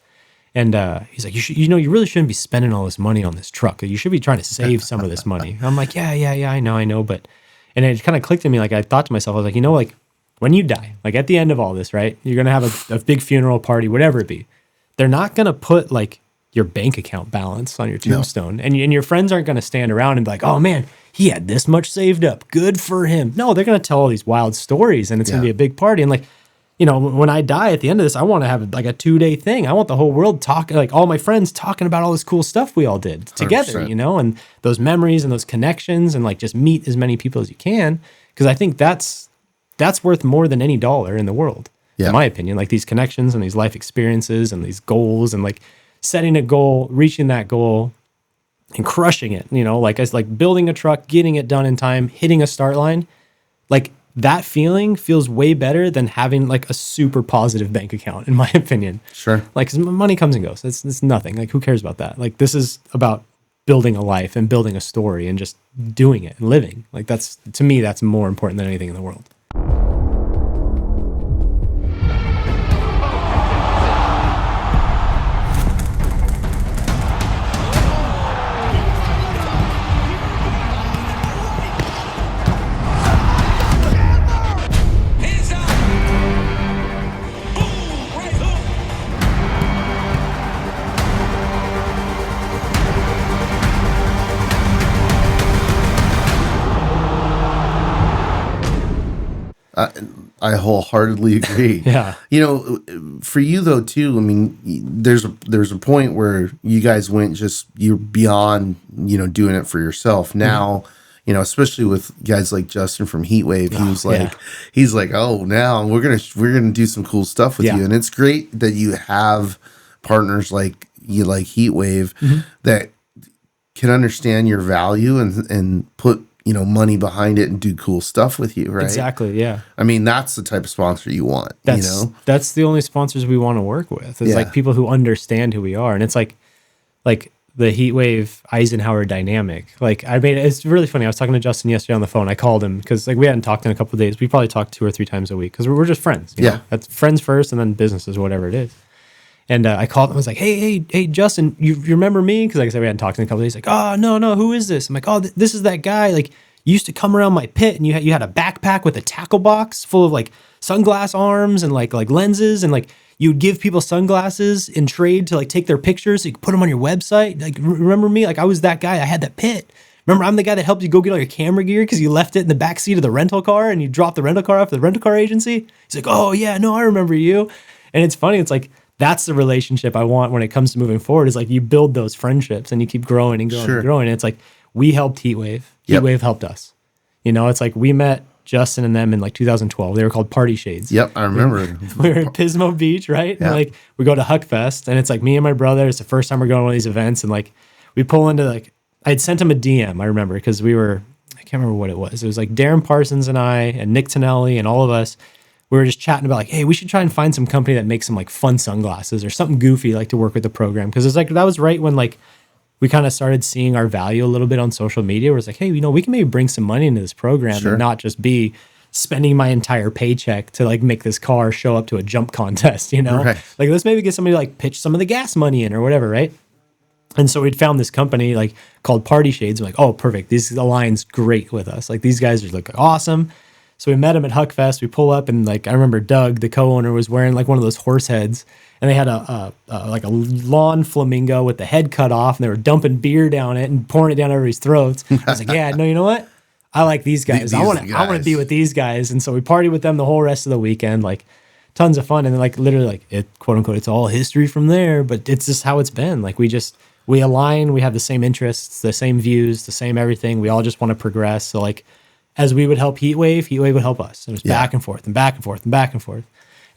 And he's like, you really shouldn't be spending all this money on this truck. You should be trying to save some of this money. I'm like, yeah, I know. But, and it kind of clicked in me. Like I thought to myself, I was like, like when you die, like at the end of all this, right, you're going to have a big funeral party, whatever it be. They're not going to put like your bank account balance on your tombstone. No. And your friends aren't going to stand around and be like, oh man, he had this much saved up. Good for him. No, they're going to tell all these wild stories and it's going to be a big party. And like, when I die at the end of this, I want to have like a 2-day thing. I want the whole world talking, like all my friends talking about all this cool stuff we all did together, 100%. And those memories and those connections and like just meet as many people as you can. Cause I think that's worth more than any dollar in the world, in my opinion, like these connections and these life experiences and these goals and like setting a goal, reaching that goal and crushing it, like as like building a truck, getting it done in time, hitting a start line, like that feeling feels way better than having like a super positive bank account, in my opinion. Sure. Like 'cause money comes and goes. It's nothing. Like who cares about that? Like this is about building a life and building a story and just doing it and living. Like that's, to me, that's more important than anything in the world. I wholeheartedly agree. Yeah. For you though too, I mean, there's a point where you guys you're beyond, doing it for yourself. Now, especially with guys like Justin from Heatwave, he's like, oh, now we're gonna do some cool stuff with you, and it's great that you have partners like Heatwave that can understand your value and put money behind it and do cool stuff with you, right? Exactly, yeah. I mean, that's the type of sponsor you want, That's the only sponsors we want to work with. It's like people who understand who we are. And it's like the Heatwave Isenhouer dynamic. Like I made it's really funny. I was talking to Justin yesterday on the phone. I called him because like we hadn't talked in a couple of days. We probably talked 2 or 3 times a week because we're just friends. You know? That's friends first, and then businesses, whatever it is. And I called him. I was like, hey, Justin, you remember me? Because like I said, we hadn't talked in a couple of days. Like, oh no, who is this? I'm like, oh, this is that guy. Like you used to come around my pit, and you had a backpack with a tackle box full of like sunglass arms and like lenses, and like you would give people sunglasses in trade to like take their pictures so you could put them on your website. Like, remember me? Like I was that guy. I had that pit. Remember, I'm the guy that helped you go get all your camera gear because you left it in the back seat of the rental car and you dropped the rental car off at the rental car agency. He's like, oh yeah, no, I remember you. And it's funny. It's like, that's the relationship I want when it comes to moving forward, is like you build those friendships and you keep growing and growing and growing. And it's like, we helped Heatwave. Heatwave helped us. You know, it's like we met Justin and them in like 2012. They were called Party Shades. Yep, I remember. We were in Pismo Beach, right? And like we go to Huckfest, and it's like me and my brother. It's the first time we're going to one of these events, and like we pull into like I'd sent him a DM. I remember because I can't remember what it was. It was like Darren Parsons and I and Nick Tonelli and all of us. We were just chatting about like, hey, we should try and find some company that makes some like fun sunglasses or something goofy like to work with the program, because it's like that was right when like we kind of started seeing our value a little bit on social media. Where it's like, hey, you know, we can maybe bring some money into this program and not just be spending my entire paycheck to like make this car show up to a jump contest, you know? Like let's maybe get somebody to like pitch some of the gas money in or whatever, right? And so we'd found this company like called Party Shades. We're like, oh, perfect. This aligns great with us. Like these guys are like awesome. So we met him at Huckfest. We pull up, and like I remember Doug, the co-owner, was wearing like one of those horse heads, and they had a lawn flamingo with the head cut off, and they were dumping beer down it and pouring it down everybody's throats. I was like, yeah, no, you know what? I like these guys. I want to be with these guys. And so we partied with them the whole rest of the weekend, like tons of fun. And then like literally like it, quote unquote, it's all history from there, but it's just how it's been. Like we align, we have the same interests, the same views, the same everything. We all just want to progress. So like, as we would help Heatwave would help us. It was back and forth and back and forth and back and forth.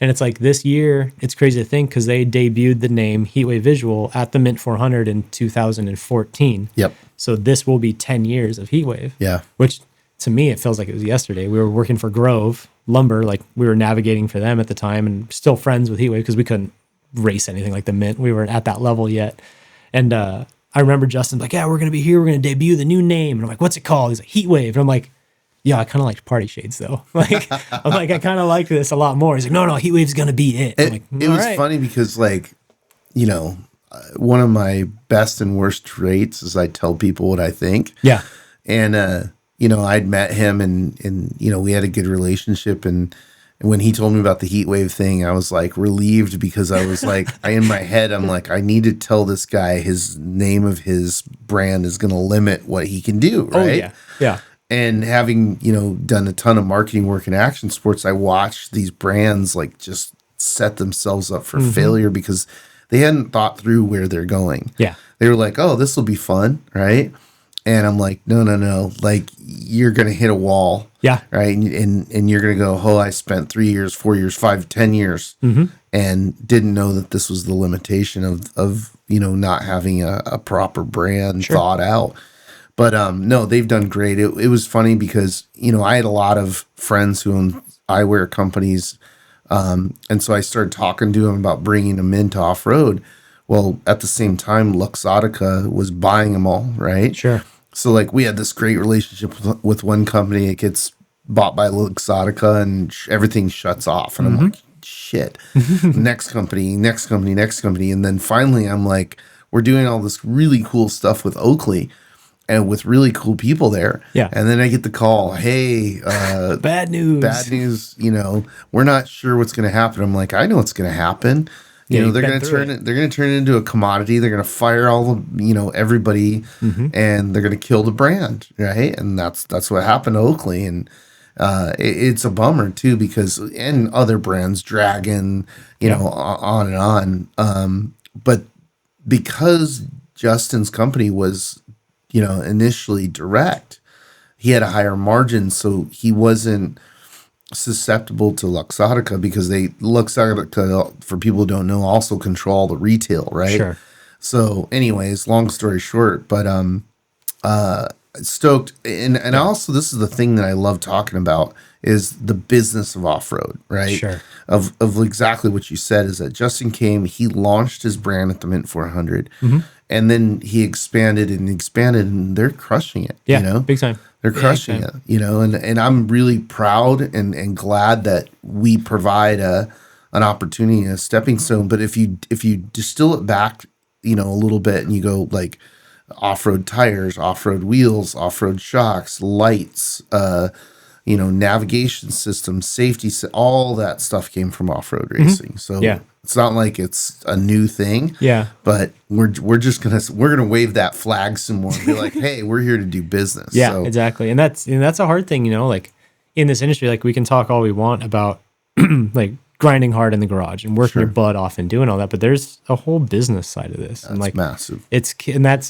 And it's like this year, it's crazy to think because they debuted the name Heatwave Visual at the Mint 400 in 2014. Yep. So this will be 10 years of Heatwave. Yeah. Which to me, it feels like it was yesterday. We were working for Grove Lumber, like we were navigating for them at the time, and still friends with Heatwave because we couldn't race anything like the Mint. We weren't at that level yet. And I remember Justin like, yeah, we're going to be here. We're going to debut the new name. And I'm like, what's it called? He's like, Heatwave. And I'm like, yeah, I kind of liked Party Shades though. Like, I'm like, I kind of like this a lot more. He's like, no, Heatwave's gonna be it. It was funny because, like, you know, one of my best and worst traits is I tell people what I think. Yeah. And you know, I'd met him, and you know, we had a good relationship. And when he told me about the Heatwave thing, I was like relieved because I was like, in my head, I'm like, I need to tell this guy his name of his brand is gonna limit what he can do. Right. Oh, yeah. Yeah. And having, you know, done a ton of marketing work in action sports, I watched these brands like just set themselves up for failure because they hadn't thought through where they're going. Yeah. They were like, oh, this will be fun, right? And I'm like, no. Like, you're going to hit a wall. Yeah. Right? And you're going to go, oh, I spent 3 years, 4 years, 5, 10 years and didn't know that this was the limitation of you know, not having a proper brand thought out. But no, they've done great. It was funny because, you know, I had a lot of friends who own eyewear companies. And so I started talking to them about bringing them into off-road. Well, at the same time, Luxottica was buying them all, right? Sure. So like we had this great relationship with one company. It gets bought by Luxottica and everything shuts off. And I'm like, shit, next company. And then finally I'm like, we're doing all this really cool stuff with Oakley. And with really cool people there. Yeah. And then I get the call, hey, bad news, you know, we're not sure what's going to happen. I'm like, I know what's going to happen. You know, they're going to turn it into a commodity. They're going to fire all the, you know, everybody and they're going to kill the brand. Right. And that's what happened to Oakley. And it's a bummer too, because, and other brands, Dragon, you know, on and on. But because Justin's company was, you know, initially direct, he had a higher margin, so he wasn't susceptible to Luxottica because Luxottica, for people who don't know, also control the retail, right? Sure. So anyways, long story short, but stoked. And also, this is the thing that I love talking about is the business of off-road, right? Sure. Of exactly what you said is that Justin came, he launched his brand at the Mint 400, and then he expanded, and they're crushing it. Yeah, you know? big time. They're crushing it, you know, and I'm really proud and glad that we provide an opportunity, a stepping stone. But if you distill it back, you know, a little bit, and you go like off-road tires, off-road wheels, off-road shocks, lights, you know, navigation systems, safety, all that stuff came from off-road racing. So it's not like it's a new thing. Yeah. But we're gonna wave that flag some more and be like, hey, we're here to do business. Yeah, so, exactly. And that's a hard thing, you know, like in this industry, like we can talk all we want about like grinding hard in the garage and working your butt off and doing all that, but there's a whole business side of this. That's and like massive.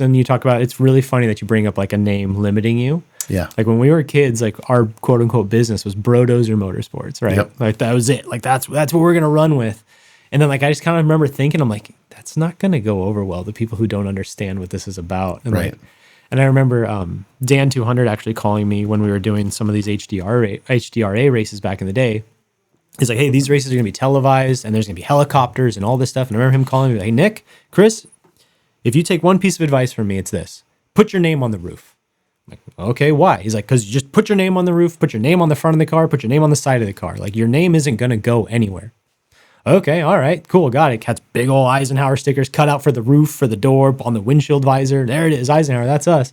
And you talk about, it's really funny that you bring up like a name limiting you. Yeah. Like when we were kids, like our quote unquote business was Brodozer Motorsports, right? Yep. Like that was it. Like that's what we're going to run with. And then like, I just kind of remember thinking, I'm like, that's not going to go over well to people who don't understand what this is about. And Right. like, and I remember Dan 200 actually calling me when we were doing some of these HDRA races back in the day. He's like, hey, these races are going to be televised and there's going to be helicopters and all this stuff. And I remember him calling me like, hey, Nick, Chris, if you take one piece of advice from me, it's this: put your name on the roof. I'm like, okay, why? He's like, because you just put your name on the roof, put your name on the front of the car, put your name on the side of the car. Like your name isn't going to go anywhere. Okay, all right, cool, got it. Has big old Isenhouer stickers cut out for the roof, for the door, on the windshield visor. There it is, Isenhouer, that's us.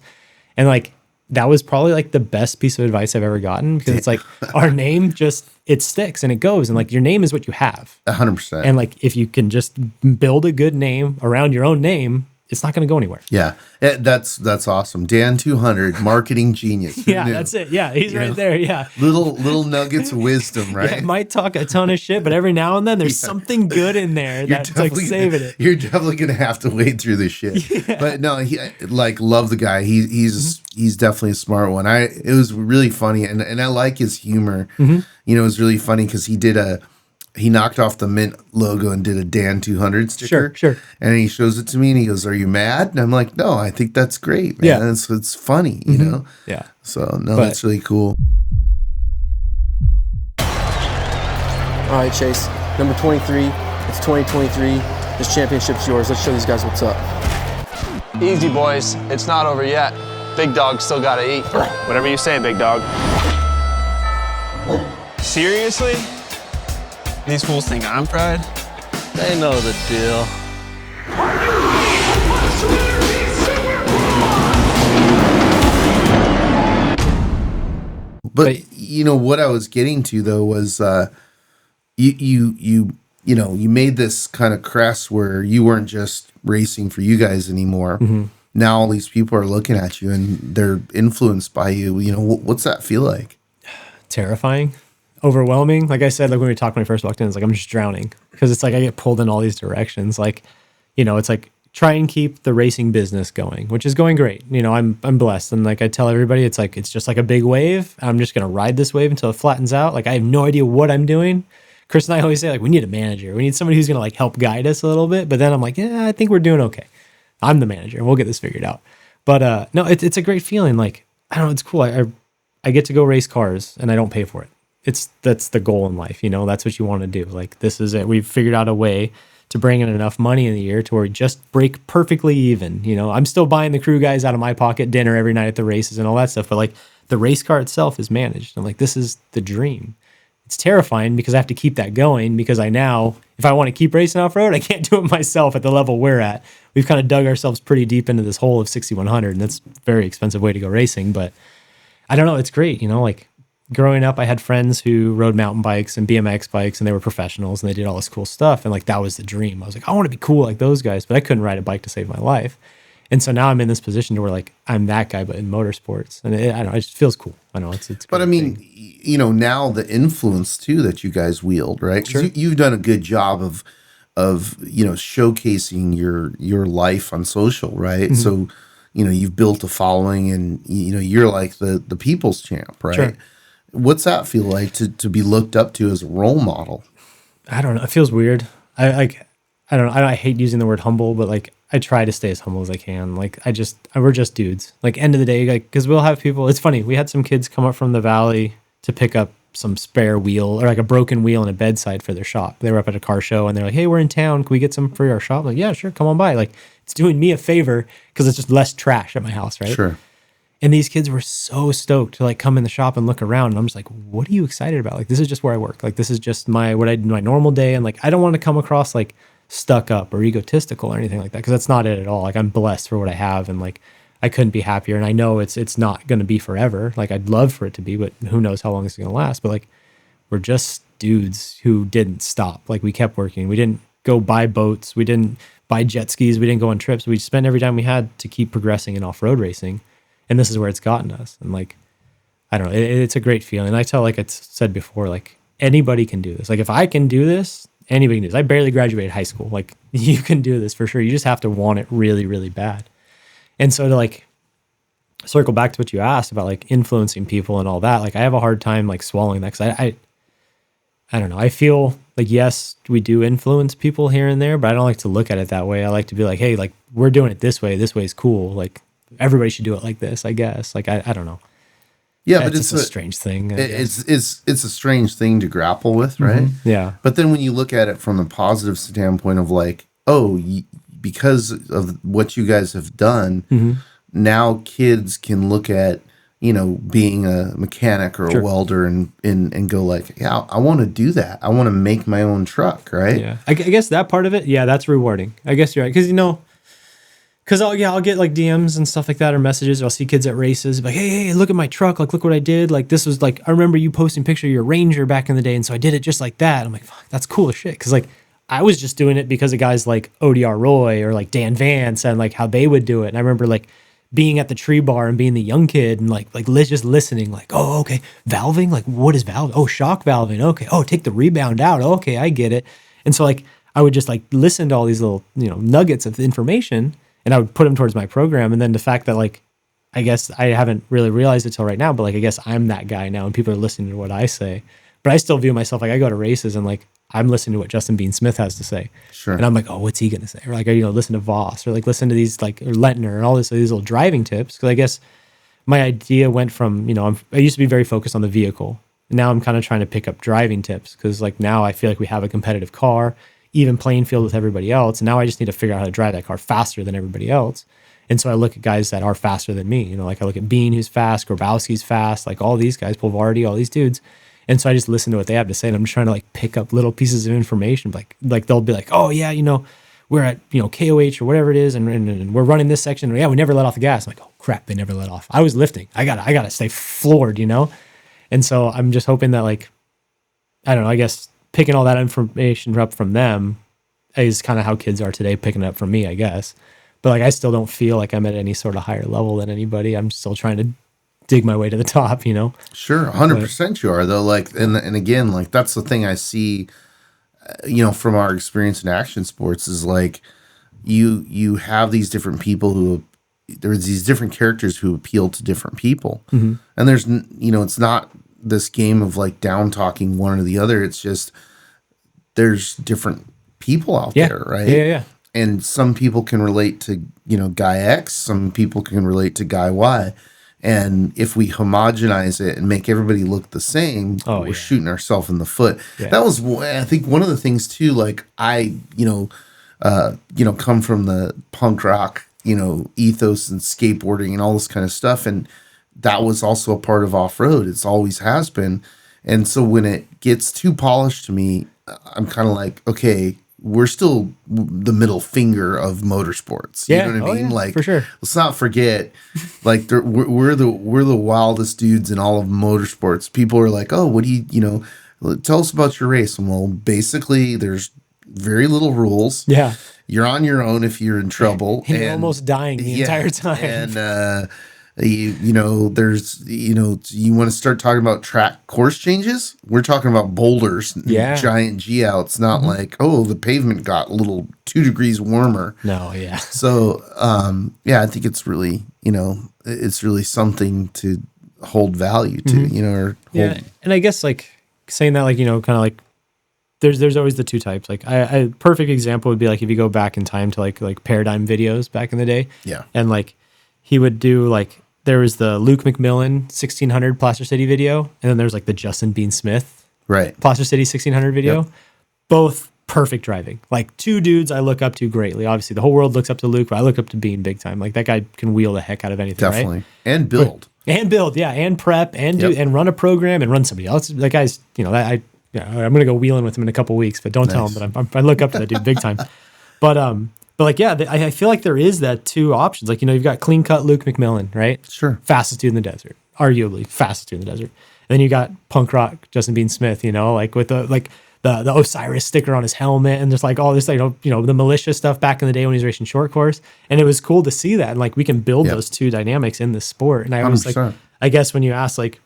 And like, that was probably like the best piece of advice I've ever gotten, because it's like our name just, it sticks and it goes. And like your name is what you have. 100%. And like, if you can just build a good name around your own name, it's not going to go anywhere. Yeah, that's awesome. Dan 200, marketing genius. Who Yeah, knew? that's it. Yeah, he's right there. Yeah. Little nuggets of wisdom, right? Yeah, might talk a ton of shit, but every now and then there's something good in there that's like saving it. You're definitely gonna have to wade through this shit. Yeah. But no, he like love the guy. He's definitely a smart one. It was really funny, and I like his humor. You know, it was really funny because he knocked off the Mint logo and did a Dan 200 sticker. Sure. And he shows it to me and he goes, "Are you mad?" And I'm like, "No, I think that's great, man. Yeah. It's funny, you know." Yeah. So that's really cool. All right, Chase. Number 23. It's 2023. This championship's yours. Let's show these guys what's up. Easy, boys. It's not over yet. Big dog still gotta eat. Whatever you say, big dog. Seriously? These fools think I'm fried? They know the deal. But you know what I was getting to though was you made this kind of crest where you weren't just racing for you guys anymore. Now all these people are looking at you and they're influenced by you. You know, what's that feel like? Terrifying, overwhelming. Like I said, like when we talked when we first walked in, it's like I'm just drowning, because it's like I get pulled in all these directions. Like, you know, it's like try and keep the racing business going, which is going great. You know, I'm blessed, and like I tell everybody, it's like it's just like a big wave. I'm just gonna ride this wave until it flattens out. Like I have no idea what I'm doing. Chris and I always say like we need a manager. We need somebody who's gonna like help guide us a little bit. But then I'm like, yeah, I think we're doing okay. I'm the manager. We'll get this figured out. But no, it's a great feeling. Like I don't know, it's cool. I get to go race cars and I don't pay for it. That's the goal in life, you know. That's what you want to do. Like this is it. We've figured out a way to bring in enough money in the year to where we just break perfectly even. You know, I'm still buying the crew guys out of my pocket dinner every night at the races and all that stuff. But like the race car itself is managed. I'm like, this is the dream. It's terrifying because I have to keep that going, because if I want to keep racing off road, I can't do it myself at the level we're at. We've kind of dug ourselves pretty deep into this hole of 6,100, and that's a very expensive way to go racing. But I don't know. It's great. You know, like growing up, I had friends who rode mountain bikes and BMX bikes, and they were professionals and they did all this cool stuff. And like, that was the dream. I was like, I want to be cool like those guys, but I couldn't ride a bike to save my life. And so now I'm in this position to where like, I'm that guy, but in motorsports. And I don't know, it just feels cool. I know it's But I mean, you know, now the influence too that you guys wield, right? 'Cause Sure. You've done a good job of, you know, showcasing your life on social, right? So, you know, you've built a following and, you know, you're like the people's champ, right? Sure. What's that feel like to be looked up to as a role model? I don't know. It feels weird. I I don't know. I hate using the word humble, but like I try to stay as humble as I can. Like we're just dudes. Like end of the day, like, cause we'll have people, it's funny. We had some kids come up from the valley to pick up some spare wheel or like a broken wheel and a bedside for their shop. They were up at a car show and they're like, hey, we're in town. Can we get some for our shop? I'm like, yeah, sure. Come on by. Like it's doing me a favor because it's just less trash at my house. Right. Sure. And these kids were so stoked to like come in the shop and look around. And I'm just like, what are you excited about? Like, this is just where I work. Like, this is just my normal day. And like, I don't want to come across like stuck up or egotistical or anything like that. Cause that's not it at all. Like I'm blessed for what I have. And like, I couldn't be happier. And I know it's not going to be forever. Like I'd love for it to be, but who knows how long it's going to last. But like, we're just dudes who didn't stop. Like we kept working. We didn't go buy boats. We didn't buy jet skis. We didn't go on trips. We spent every time we had to keep progressing in off-road racing. And this is where it's gotten us. And like, I don't know, it's a great feeling. And I tell, like I said before, like anybody can do this. Like if I can do this, anybody can do this. I barely graduated high school. Like you can do this for sure. You just have to want it really, really bad. And so to like circle back to what you asked about like influencing people and all that, like I have a hard time like swallowing that. Cause I don't know. I feel like, yes, we do influence people here and there, but I don't like to look at it that way. I like to be like, hey, like we're doing it this way. This way is cool. Like, everybody should do it like this, I guess. Like, I don't know. Yeah, but it's a strange thing. It's a strange thing to grapple with, right? Mm-hmm. Yeah. But then when you look at it from a positive standpoint of like, oh, because of what you guys have done, mm-hmm. now kids can look at, you know, being a mechanic or Sure. a welder and go like, yeah, I want to do that. I want to make my own truck, right? Yeah. I guess that part of it, yeah, that's rewarding. I guess you're right. Because, you know, I'll get like DMs and stuff like that or messages. Or I'll see kids at races like, hey, look at my truck. Like, look what I did. Like, this was like, I remember you posting a picture of your Ranger back in the day. And so I did it just like that. I'm like, fuck, that's cool as shit. Cause like, I was just doing it because of guys like ODR Roy or like Dan Vance and like how they would do it. And I remember like being at the tree bar and being the young kid and like just listening like, oh, okay. Valving. Like, what is valving? Oh, shock valving. Okay. Oh, take the rebound out. Okay. I get it. And so like, I would just like listen to all these little, you know, nuggets of information. And I would put them towards my program. And then the fact that like, I guess I haven't really realized it till right now, but like, I guess I'm that guy now and people are listening to what I say, but I still view myself like I go to races and like, I'm listening to what Justin Bean Smith has to say. Sure. And I'm like, oh, what's he going to say? Or like, you know, listen to Voss or like listen to these like or Lentner and all these little driving tips. Cause I guess my idea went from, you know, I used to be very focused on the vehicle. And now I'm kind of trying to pick up driving tips. Cause like now I feel like we have a competitive car, even playing field with everybody else. And now I just need to figure out how to drive that car faster than everybody else. And so I look at guys that are faster than me, you know, like I look at Bean, who's fast, Grabowski's fast, like all these guys, Pulvardi, all these dudes. And so I just listen to what they have to say. And I'm just trying to like pick up little pieces of information. Like they'll be like, oh yeah, you know, we're at, you know, KOH or whatever it is. And we're running this section. And yeah, we never let off the gas. I'm like, oh crap, they never let off. I was lifting. I gotta stay floored, you know? And so I'm just hoping that like, I don't know, I guess picking all that information up from them is kind of how kids are today, picking it up from me, I guess. But like, I still don't feel like I'm at any sort of higher level than anybody. I'm still trying to dig my way to the top, you know? Sure. 100% you are though. Like, and again, like that's the thing I see, you know, from our experience in action sports is like you have these different people there's these different characters who appeal to different people. Mm-hmm. And there's, you know, it's not this game of like down talking one or the other. It's just, there's different people out there, right? Yeah. And some people can relate to, you know, guy X, some people can relate to guy Y. And if we homogenize it and make everybody look the same, we're shooting ourselves in the foot. Yeah. That was, I think, one of the things too, like I, come from the punk rock, you know, ethos and skateboarding and all this kind of stuff. And that was also a part of off-road. It's always has been. And so when it gets too polished to me, I'm kind of like, okay, we're still the middle finger of motorsports. You know what I mean? Yeah, like, for sure. Let's not forget, like, we're the wildest dudes in all of motorsports. People are like, oh, what do you tell us about your race? And well, basically, there's very little rules. Yeah. You're on your own if you're in trouble. And you're almost dying the entire time. And, you want to start talking about track course changes? We're talking about boulders, giant G outs, not like, oh, the pavement got a little 2 degrees warmer. No, yeah. So, I think it's really, it's really something to hold value to, And I guess like saying that, like, kind of like there's always the two types. Like I perfect example would be like if you go back in time to like Paradigm videos back in the day. Yeah. And like he would do like there was the Luke McMillan 1600 Placer City video, and then there's like the Justin Bean Smith Right. Placer City 1600 video. Yep. Both perfect driving. Like two dudes I look up to greatly. Obviously the whole world looks up to Luke, but I look up to Bean big time. Like that guy can wheel the heck out of anything. Definitely. Right? And build. And build, yeah, and prep, and do Yep. and run a program and run somebody else. That guy's, you know, I'm gonna go wheeling with him in a couple weeks, but don't tell him. But I look up to that dude big time. But like yeah, I feel like there is that two options. Like, you know, you've got clean cut Luke McMillan, right? Sure. Fastest dude in the desert, arguably fastest dude in the desert. And then you got punk rock Justin Bean Smith, you know, like with the Osiris sticker on his helmet and just like all this, like, you know, the militia stuff back in the day when he was racing short course. And it was cool to see that. And like we can build those two dynamics in this sport. And I always 100%. like, I guess when you ask like,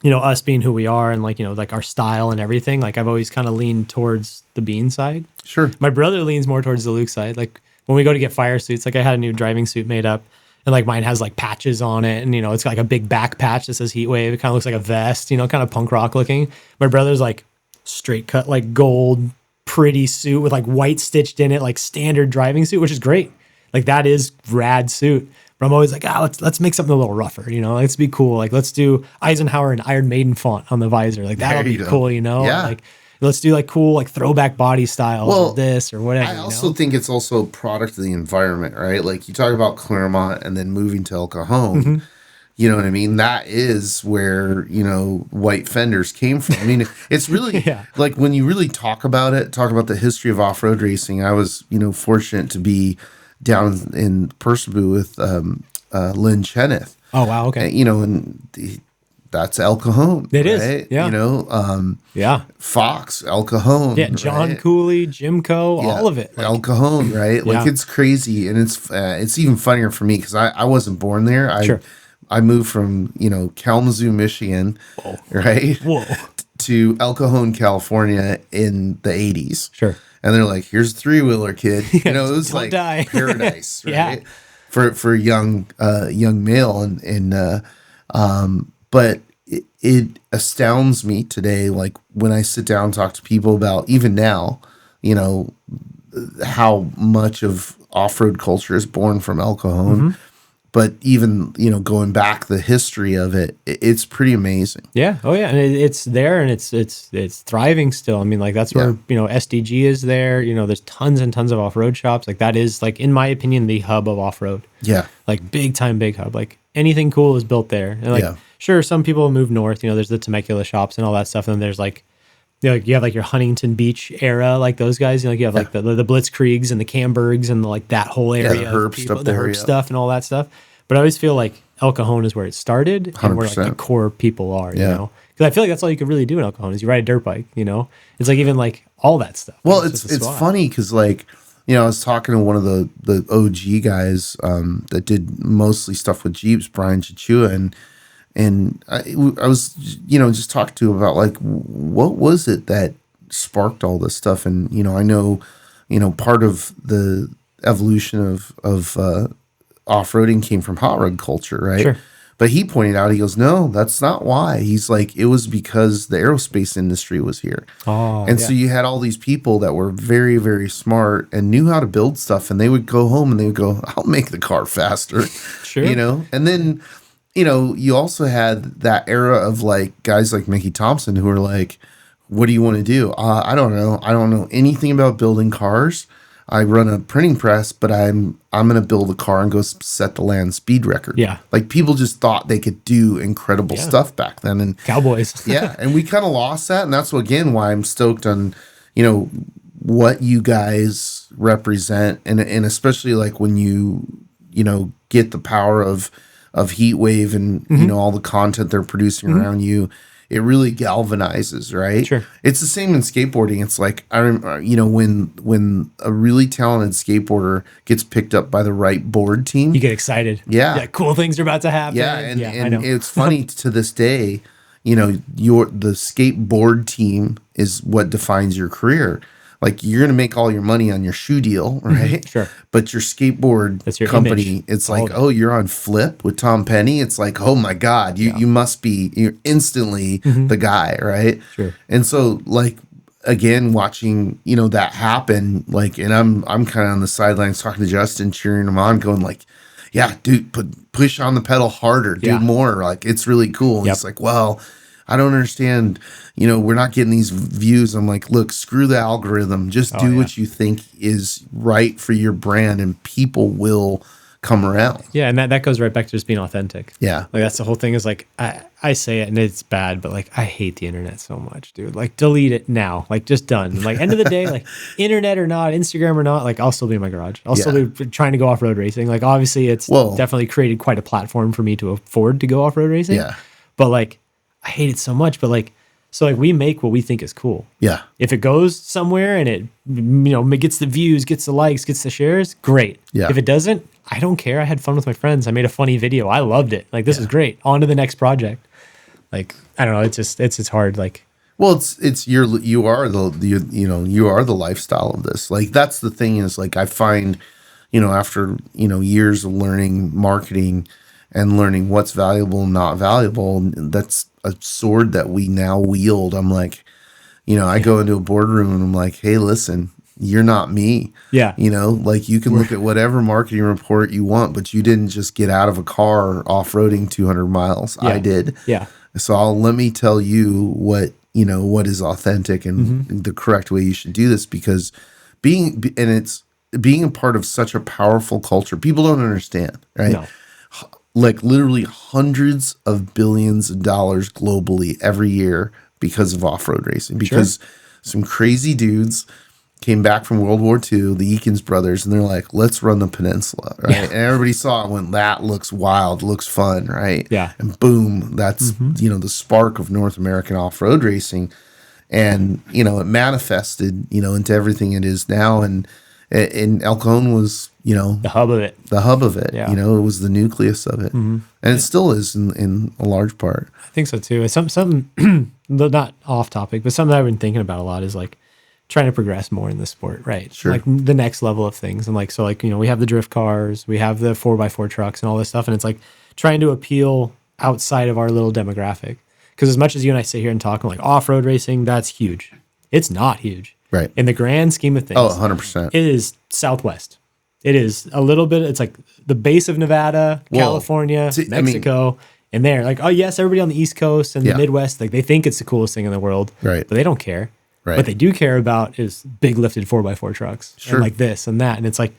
you know, us being who we are and like, you know, like our style and everything, like I've always kind of leaned towards the Bean side. Sure. My brother leans more towards the Luke side. Like when we go to get fire suits, like I had a new driving suit made up and like mine has like patches on it. And, you know, it's got like a big back patch that says Heatwave. It kind of looks like a vest, you know, kind of punk rock looking. My brother's like straight cut, like gold, pretty suit with like white stitched in it, like standard driving suit, which is great. Like that is rad suit. But I'm always like, let's make something a little rougher, you know, let's be cool. Like let's do Isenhouer and Iron Maiden font on the visor. Like that'll be cool, you know? Yeah. Like let's do like cool, like throwback body styles or this or whatever. I also think it's also a product of the environment, right? Like you talk about Claremont and then moving to El Cajon. Mm-hmm. You know what I mean? That is where, you know, white fenders came from. I mean, it's really Yeah. like when you really talk about the history of off-road racing. I was, you know, fortunate to be down in Perceval with Lynn Cheneth. Oh, wow. Okay. And, you know, that's El Cajon. It is, right? yeah. You know, Yeah. Fox, El Cajon. Yeah. John right? Cooley, Jimco, all of it. Like, El Cajon, right? Like Yeah. it's crazy, and it's even funnier for me because I wasn't born there. I moved from, you know, Kalamazoo, Michigan, right? Whoa. To El Cajon, California in the 80s. Sure. And they're like, here's a 3-wheeler, kid. You know, it was Don't like die. paradise, right? Yeah. For a young male. But it astounds me today, like when I sit down and talk to people about, even now, you know, how much of off-road culture is born from El Cajon. Mm-hmm. But even, you know, going back the history of it, it's pretty amazing. Yeah. Oh, yeah. And it's there and it's thriving still. I mean, like that's where, you know, SDG is there. You know, there's tons and tons of off-road shops. Like that is, like, in my opinion, the hub of off-road. Yeah. Like big time, big hub. Like anything cool is built there. And like, sure, some people move north. You know, there's the Temecula shops and all that stuff. And then there's like, you know, you have like your Huntington Beach era, like those guys. You know, like you have like the Blitzkriegs and the Cambergs and like that whole area, the of Herbst people, up the there, Herb stuff and all that stuff. But I always feel like El Cajon is where it started and where like 100%. the core people are. You Yeah. know, because I feel like that's all you could really do in El Cajon is you ride a dirt bike. You know, it's like even like all that stuff. Well, just a it's swap. funny because, like, you know, I was talking to one of the OG guys that did mostly stuff with Jeeps, Brian Chichua, and I was, you know, just talking to him about like what was it that sparked all this stuff. And, you know, I know, you know, part of the evolution of off-roading came from hot rod culture, right? Sure. But he pointed out, he goes, no, that's not why. He's like, it was because the aerospace industry was here. Oh, and so you had all these people that were very, very smart and knew how to build stuff. And they would go home and they would go, I'll make the car faster. Sure. You know? And then, you know, you also had that era of like guys like Mickey Thompson who were like, what do you want to do? I don't know. I don't know anything about building cars. I run a printing press, but I'm going to build a car and go set the land speed record. Yeah. Like people just thought they could do incredible stuff back then. And Cowboys. yeah. And we kind of lost that. And that's again, why I'm stoked on, you know, what you guys represent. And especially like when you know, get the power of Heatwave and, you know, all the content they're producing around you. It really galvanizes, right? Sure. It's the same in skateboarding. It's like, I remember, you know, when a really talented skateboarder gets picked up by the right board team, You get excited. Yeah. Cool things are about to happen. yeah, and I know. it's funny to this day, you know, the skateboard team is what defines your career. Like you're going to make all your money on your shoe deal, right? Sure. But your skateboard That's your company, image. it's All like, of it. oh, you're on Flip with Tom Penny. It's like, oh my God, you must be, you're instantly the guy, right? Sure. And so like, again, watching, that happen, like, and I'm kind of on the sidelines talking to Justin, cheering him on, going like, yeah, dude, push on the pedal harder, do more. Like, it's really cool. And he's like, well, I don't understand. We're not getting these views. I'm like, look, screw the algorithm. Just do what you think is right for your brand, and people will come around. Yeah, and that goes right back to just being authentic. Yeah. Like, that's the whole thing, is like, I say it and it's bad, but like, I hate the internet so much, dude. Like, delete it now. Like, just done. Like, end of the day, like, internet or not, Instagram or not, like, I'll still be in my garage. I'll still be trying to go off-road racing. Like, obviously it's definitely created quite a platform for me to afford to go off-road racing. Yeah. But like, I hate it so much. But like, so like, we make what we think is cool. Yeah. If it goes somewhere and it, gets the views, gets the likes, gets the shares, great. Yeah. If it doesn't, I don't care. I had fun with my friends. I made a funny video. I loved it. Like, this is great. On to the next project. Like, I don't know. It's just, it's hard. Like, well, you are the lifestyle of this. Like, that's the thing, is like, I find, after, years of learning marketing and learning what's valuable and not valuable, that's a sword that we now wield. I'm like, I go into a boardroom and I'm like, hey, listen, you're not me. Yeah. Like, you can look at whatever marketing report you want, but you didn't just get out of a car off-roading 200 miles. Yeah. I did. Yeah. So let me tell you what is authentic and the correct way you should do this, because being a part of such a powerful culture, people don't understand, right? No. Like, literally hundreds of billions of dollars globally every year because of off-road racing, because some crazy dudes came back from World War II, the Isenhouer brothers, and they're like, let's run the peninsula, right? Yeah. And everybody saw it and went, that looks wild, looks fun, right? Yeah. And boom, that's, the spark of North American off-road racing. And, it manifested, into everything it is now. And El Cajon was, the hub of it. The hub of it. Yeah. It was the nucleus of it. And it still is in a large part. I think so too. It's something not off topic, but something I've been thinking about a lot is like trying to progress more in the sport, right? Sure. Like the next level of things. And like, so like, we have the drift cars, we have the 4x4 trucks and all this stuff. And it's like trying to appeal outside of our little demographic. Because as much as you and I sit here and talk like off-road racing, that's huge. It's not huge. Right. In the grand scheme of things. Oh, 100%. It is Southwest. It is a little bit, it's like the base of Nevada, California, Mexico, and there. Like, oh yes, everybody on the East Coast and the Midwest, like, they think it's the coolest thing in the world. Right. But they don't care. Right. What they do care about is big lifted 4x4 trucks. Sure. And like this and that. And it's like,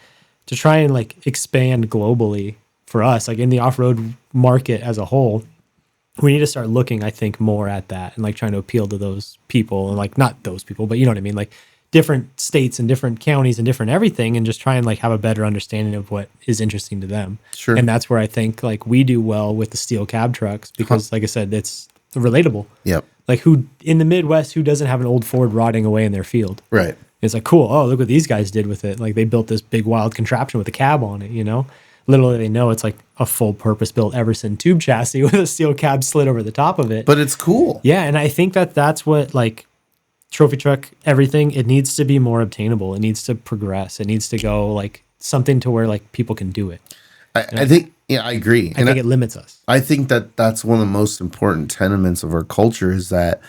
to try and like expand globally for us, like in the off-road market as a whole, we need to start looking, I think, more at that and like trying to appeal to those people, and like, not those people, but you know what I mean? Like different states and different counties and different everything, and just try and like have a better understanding of what is interesting to them. Sure. And that's where I think like we do well with the steel cab trucks, because like I said, it's relatable. Yep. Like, who in the Midwest, who doesn't have an old Ford rotting away in their field? Right. It's like, cool. Oh, look what these guys did with it. Like, they built this big wild contraption with a cab on it, Little do they know it's like a full purpose built Everson tube chassis with a steel cab slid over the top of it. But it's cool. Yeah. And I think that's what, like, trophy truck, everything, it needs to be more obtainable. It needs to progress. It needs to go like something to where like people can do it. I think, I agree. I think it limits us. I think that's one of the most important tenements of our culture, is that,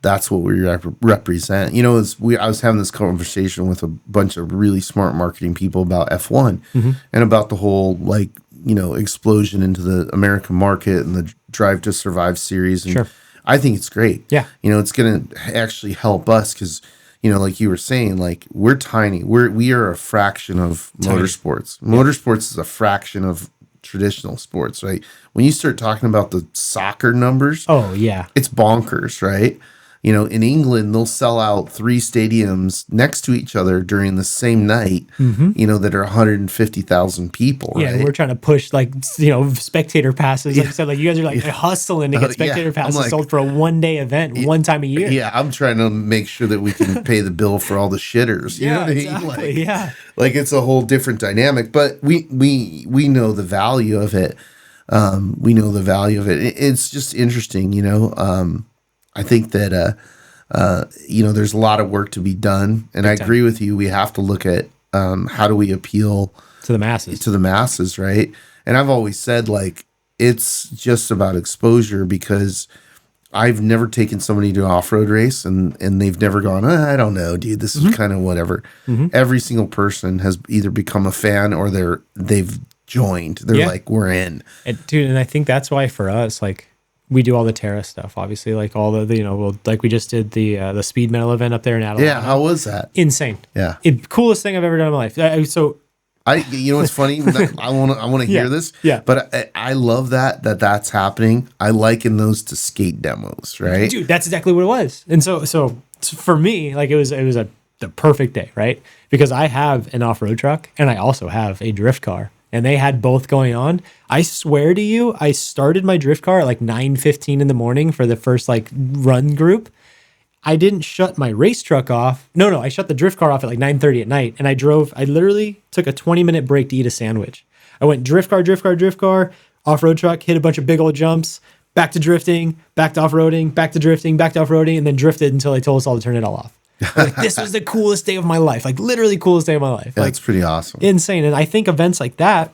that's what we represent. I was having this conversation with a bunch of really smart marketing people about F1 and about the whole, like, explosion into the American market and the Drive to Survive series. And I think it's great. Yeah. It's going to actually help us because, like you were saying, like, we're tiny. We are a fraction of motorsports. Motorsports is a fraction of traditional sports, right? When you start talking about the soccer numbers, it's bonkers, right? In England, they'll sell out 3 stadiums next to each other during the same night, that are 150,000 people, right? Yeah, and we're trying to push, like, spectator passes. Like I said, like, you guys are like hustling to get spectator passes sold for a one-day event, one time a year. Yeah, I'm trying to make sure that we can pay the bill for all the shitters. You know what I mean? Exactly, like, like, it's a whole different dynamic, but we know the value of it. We know the value of it. It's just interesting, I think that, there's a lot of work to be done. And I agree with you. We have to look at how do we appeal to the masses. Right? And I've always said, like, it's just about exposure, because I've never taken somebody to an off-road race and they've never gone, I don't know, dude, this is kind of whatever. Every single person has either become a fan or they've joined. They're like, we're in. And I think that's why for us, like, we do all the Terra stuff, obviously, like all the, like we just did the speed metal event up there in Adelaide. Yeah, how was that? Insane. Yeah. Coolest thing I've ever done in my life. You know what's funny? I want to hear this. Yeah. But I love that's happening. I liken those to skate demos, right? Dude, that's exactly what it was. And so for me, like it was the perfect day, right? Because I have an off-road truck and I also have a drift car. And they had both going on. I swear to you, I started my drift car at like 9:15 in the morning for the first like run group. I didn't shut my race truck off. No, I shut the drift car off at like 9:30 at night. And I literally took a 20-minute break to eat a sandwich. I went drift car, off-road truck, hit a bunch of big old jumps, back to drifting, back to off-roading, back to drifting, back to off-roading, and then drifted until they told us all to turn it all off. Like, this was the coolest day of my life. Like literally coolest day of my life. That's pretty awesome. Insane. And I think events like that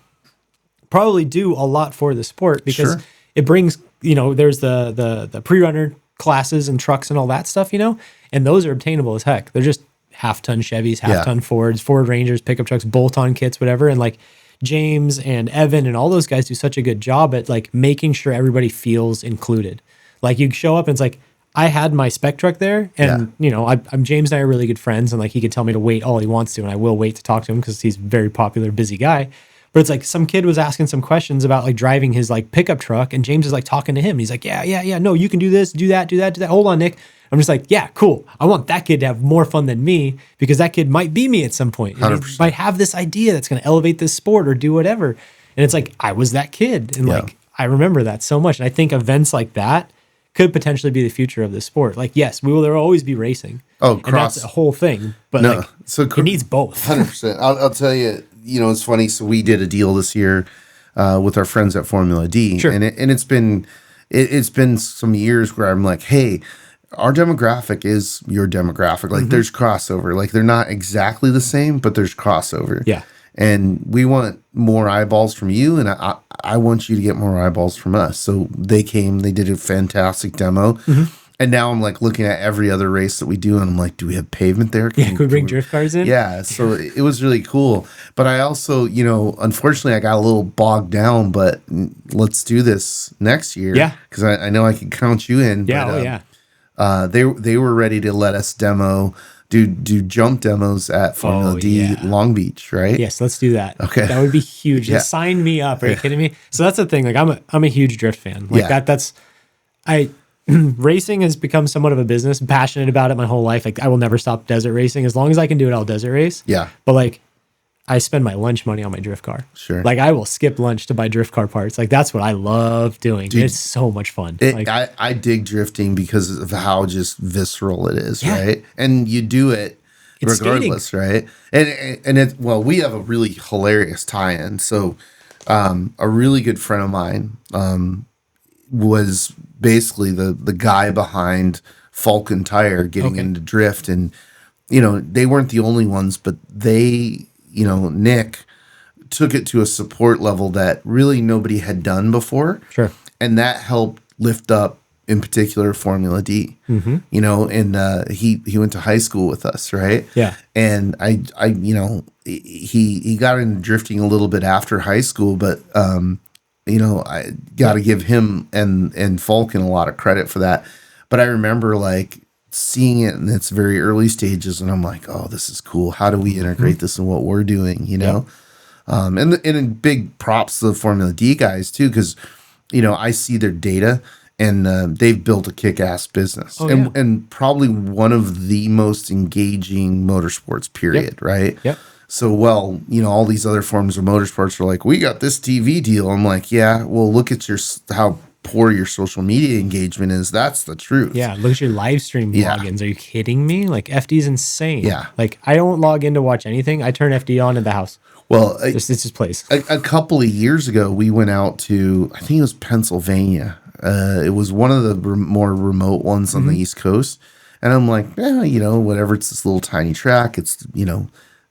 probably do a lot for the sport because it brings, there's the pre-runner classes and trucks and all that stuff, and those are obtainable as heck. They're just half-ton Chevys, half-ton Fords, Ford Rangers, pickup trucks, bolt-on kits, whatever. And like James and Evan and all those guys do such a good job at like making sure everybody feels included. Like you show up and it's like, I had my spec truck there and, I'm James and I are really good friends and like he can tell me to wait all he wants to and I will wait to talk to him because he's a very popular, busy guy. But it's like some kid was asking some questions about like driving his like pickup truck and James is like talking to him. He's like, yeah. No, you can do this, do that. Hold on, Nick. I'm just like, yeah, cool. I want that kid to have more fun than me because that kid might be me at some point. And he might have this idea that's going to elevate this sport or do whatever. And it's like, I was that kid. And like, I remember that so much. And I think events like that could potentially be the future of the sport. Like, yes, there will always be racing. Oh, and that's a whole thing. But it needs both. 100%. I'll tell you, it's funny. So we did a deal this year with our friends at Formula D. Sure. And it's been some years where I'm like, hey, our demographic is your demographic. Like there's crossover. Like they're not exactly the same, but there's crossover. Yeah. And we want more eyeballs from you, and I want you to get more eyeballs from us. So they came, they did a fantastic demo. And now I'm like looking at every other race that we do, and I'm like, do we have pavement there? Can we bring drift cars in? Yeah, so it was really cool. But I also, unfortunately, I got a little bogged down, but let's do this next year. Yeah. Because I know I can count you in. Yeah, but, they were ready to let us do jump demos at Formula D Long Beach, right? Yes, let's do that. Okay. That would be huge. Just sign me up. Are you kidding me? So that's the thing. Like I'm a huge drift fan. Like racing has become somewhat of a business. I'm passionate about it my whole life. Like I will never stop desert racing. As long as I can do it, I'll desert race. Yeah. But like I spend my lunch money on my drift car. Sure. Like I will skip lunch to buy drift car parts. Like that's what I love doing. Dude, it's so much fun. I dig drifting because of how just visceral it is, right? And you do it regardless, right? And we have a really hilarious tie-in. So a really good friend of mine was basically the guy behind Falcon Tire getting into drift. And, they weren't the only ones, but they... Nick took it to a support level that really nobody had done before. Sure. And that helped lift up, in particular, Formula D. And he went to high school with us, right? Yeah. And he got into drifting a little bit after high school, but I got to give him and Falcon a lot of credit for that. But I remember like seeing it in its very early stages, and I'm like, oh, this is cool. How do we integrate this in what we're doing? And big props to the Formula D guys too, because I see their data, and they've built a kick-ass business, and probably one of the most engaging motorsports. Period. Right. Yep. So, all these other forms of motorsports are like, we got this TV deal. I'm like, yeah, well, look at how poor your social media engagement is. That's the truth. Yeah, look at your live stream logins. Are you kidding me? Like FD's insane. Yeah. Like I don't log in to watch anything. I turn FD on in the house. Well, it's just plays. A couple of years ago, we went out to, I think it was Pennsylvania. It was one of the more remote ones on the East Coast. And I'm like, whatever. It's this little tiny track. It's,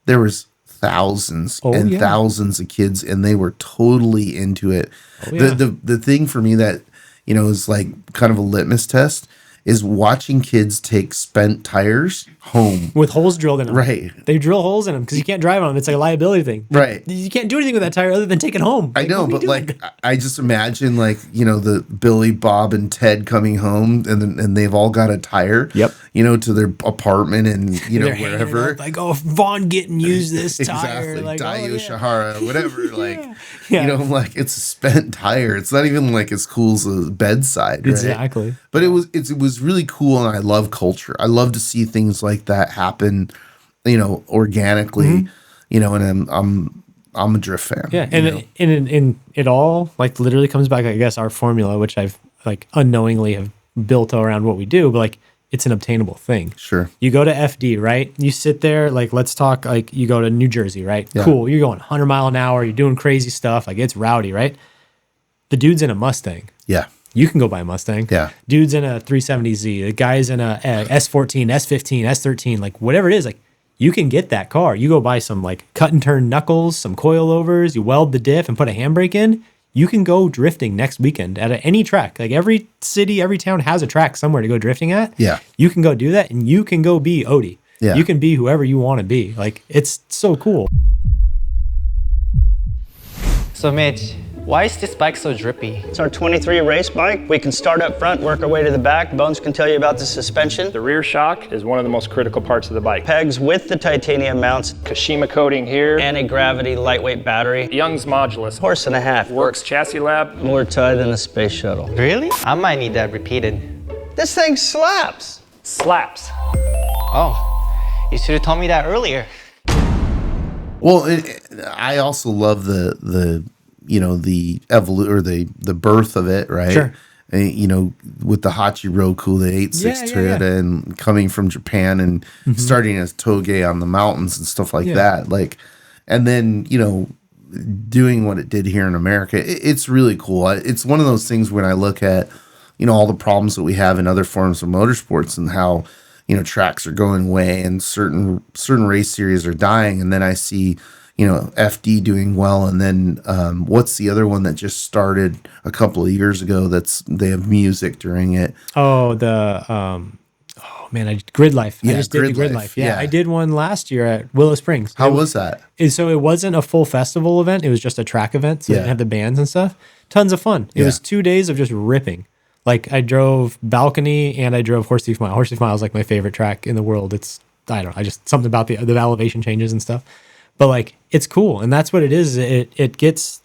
there was thousands thousands of kids, and they were totally into it. The thing for me that is like kind of a litmus test, is watching kids take spent tires home. With holes drilled in them. Right. They drill holes in them because you can't drive on them. It's like a liability thing. Right. You can't do anything with that tire other than take it home. I know, but like, I just imagine like, the Billy, Bob, and Ted coming home and they've all got a tire, Yep. To their apartment and, They're hanging wherever. up, like, oh, Vaughn Gittin used this tire. Exactly. Like, Dio Shahara, whatever. Like, Yeah. I'm like, it's a spent tire. It's not even like as cool as a bedside, right? Exactly. But it was really cool, and I love culture. I love to see things like that happen, organically, and I'm a drift fan. Yeah, and in it all like literally comes back, I guess, our formula, which I've like unknowingly have built around what we do, but like it's an obtainable thing. Sure. You go to FD, right? You sit there, like let's talk, like you go to New Jersey, right? Yeah. Cool. You're going 100 mile an hour. You're doing crazy stuff. Like it's rowdy, right? The dude's in a Mustang. Yeah. You can go buy a Mustang. Yeah. Dude's in a 370Z. The guy's in a S14, S15, S13, like whatever it is, like you can get that car. You go buy some like cut and turn knuckles, some coilovers, you weld the diff and put a handbrake in. You can go drifting next weekend at any track. Like every city, every town has a track somewhere to go drifting at. Yeah. You can go do that and you can go be Odie. Yeah. You can be whoever you want to be. Like it's so cool. So Mitch, why is this bike so drippy? It's our 23 race bike. We can start up front, work our way to the back. Bones can tell you about the suspension. The rear shock is one of the most critical parts of the bike. Pegs with the titanium mounts. Kashima coating here. Anti-gravity lightweight battery. Young's modulus. Horse and a half. Works chassis lab. More tie than a space shuttle. Really? I might need that repeated. This thing slaps. Slaps. Oh, you should have told me that earlier. Well, I also love the the birth of it, right? Sure. With the Hachi Roku, the 8.6 Toyota, yeah. and coming from Japan and starting as Toge on the mountains and stuff like that. Like, and then, doing what it did here in America, it's really cool. It's one of those things when I look at, all the problems that we have in other forms of motorsports and how, tracks are going away and certain race series are dying. And then I see, FD doing well. And then what's the other one that just started a couple of years ago they have music during it? Oh, Grid Life. Yeah, I just did the Grid Life. Yeah, I did one last year at Willow Springs. How was that? So it wasn't a full festival event. It was just a track event. So it didn't have the bands and stuff. Tons of fun. It was 2 days of just ripping. Like I drove Balcony and I drove Horse Thief Mile. Horse Thief Mile is like my favorite track in the world. I don't know. I just something about the elevation changes and stuff. But like it's cool, and that's what it is. It gets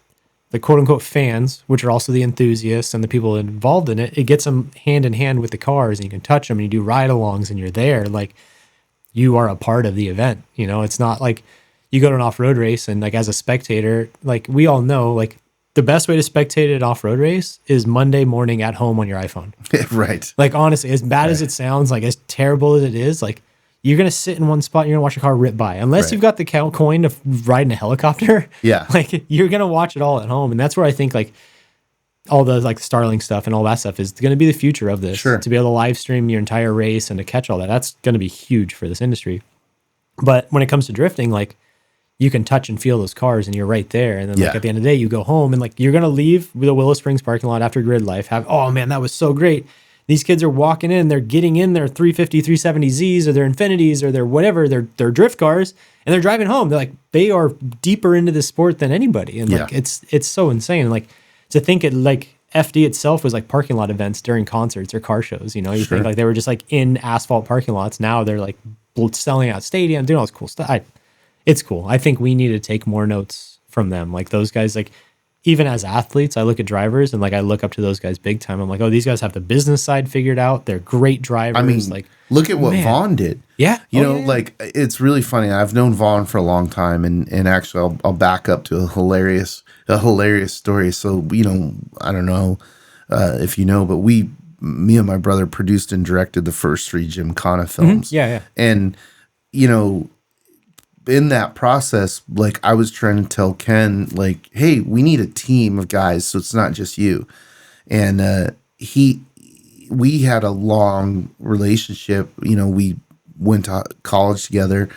the quote unquote fans, which are also the enthusiasts and the people involved in it. It gets them hand in hand with the cars, and you can touch them, and you do ride-alongs, and you're there. Like you are a part of the event. It's not like you go to an off-road race and like as a spectator, like we all know, like the best way to spectate an off-road race is Monday morning at home on your iPhone. Right. Like honestly, as bad as it sounds, like as terrible as it is, like. You're going to sit in one spot and you're going to watch a car rip by. Unless you've got the coin to ride in a helicopter. Yeah. Like you're going to watch it all at home. And that's where I think like all the like Starlink stuff and all that stuff is going to be the future of this. Sure. To be able to live stream your entire race and to catch all that. That's going to be huge for this industry. But when it comes to drifting, like you can touch and feel those cars and you're right there. And then like at the end of the day, you go home and like you're going to leave the Willow Springs parking lot after Grid Life. Oh man, that was so great. These kids are walking in, they're getting in their 350, 370Zs or their Infinities or their whatever, their drift cars, and they're driving home. They're like, they are deeper into this sport than anybody. And like, it's so insane. Like to think it like FD itself was like parking lot events during concerts or car shows, you think like they were just like in asphalt parking lots. Now they're like selling out stadiums, doing all this cool stuff. It's cool. I think we need to take more notes from them. Like those guys, like, even as athletes, I look at drivers and like I look up to those guys big time. I'm like, oh, these guys have the business side figured out. They're great drivers. I mean, like look at what Vaughn did. Yeah. Like it's really funny. I've known Vaughn for a long time, and actually I'll back up to a hilarious story. So, I don't know if you know, but me and my brother produced and directed the first 3 Gymkhana films. Mm-hmm. Yeah. And, in that process, like I was trying to tell Ken, like, hey, we need a team of guys, so it's not just you. And we had a long relationship. We went to college together,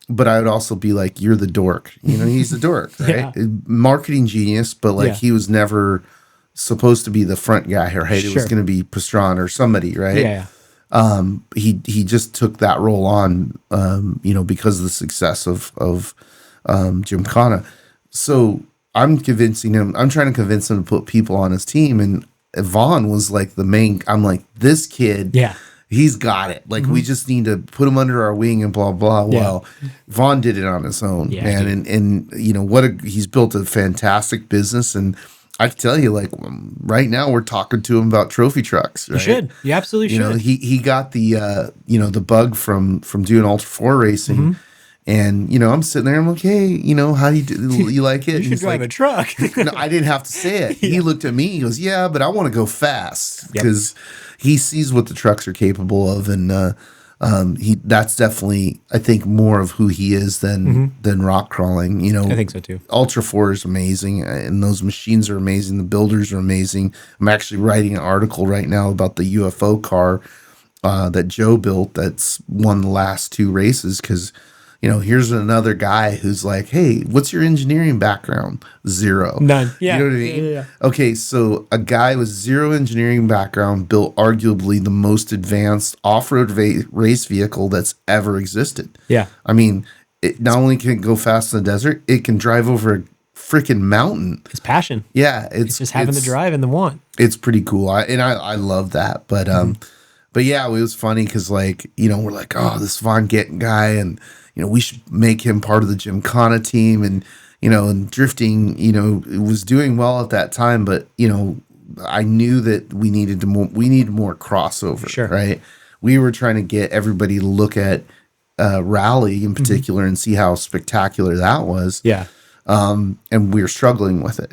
but I would also be like, you're the dork. He's the dork, right? Marketing genius, but like he was never supposed to be the front guy, right? It was going to be Pastron or somebody, right? Yeah. He just took that role on, because of the success of Gymkhana. So I'm trying to convince him to put people on his team, and Vaughn was like the main. I'm like, this kid, he's got it. Like, we just need to put him under our wing and blah blah. Well, Vaughn did it on his own, man, and he's built a fantastic business. And I can tell you, like, right now we're talking to him about trophy trucks. Right? You should. You absolutely should. He got the the bug from doing Ultra 4 racing. And, I'm sitting there, I'm like, hey, how do you do? You like it? You should drive a truck. No, I didn't have to say it. He looked at me, he goes, yeah, but I want to go fast, because he sees what the trucks are capable of. And that's definitely, I think, more of who he is than rock crawling. I think so too. Ultra 4 is amazing, and those machines are amazing. The builders are amazing. I'm actually writing an article right now about the UFO car that Joe built that's won the last 2 races, because here's another guy who's like, hey, what's your engineering background? 0. None. Yeah. You know what I mean? Yeah. Okay, so a guy with 0 engineering background built arguably the most advanced off-road race vehicle that's ever existed. Yeah. I mean, it not only can it go fast in the desert, it can drive over a freaking mountain. It's passion. Yeah. It's just having the drive and the want. It's pretty cool. I love that. But, but yeah, it was funny because, like, we're like, oh, this Von Gittin guy, and we should make him part of the Gymkhana team, and and drifting, it was doing well at that time, but I knew that we needed more crossover, right? We were trying to get everybody to look at rally in particular and see how spectacular that was. Yeah. And we were struggling with it.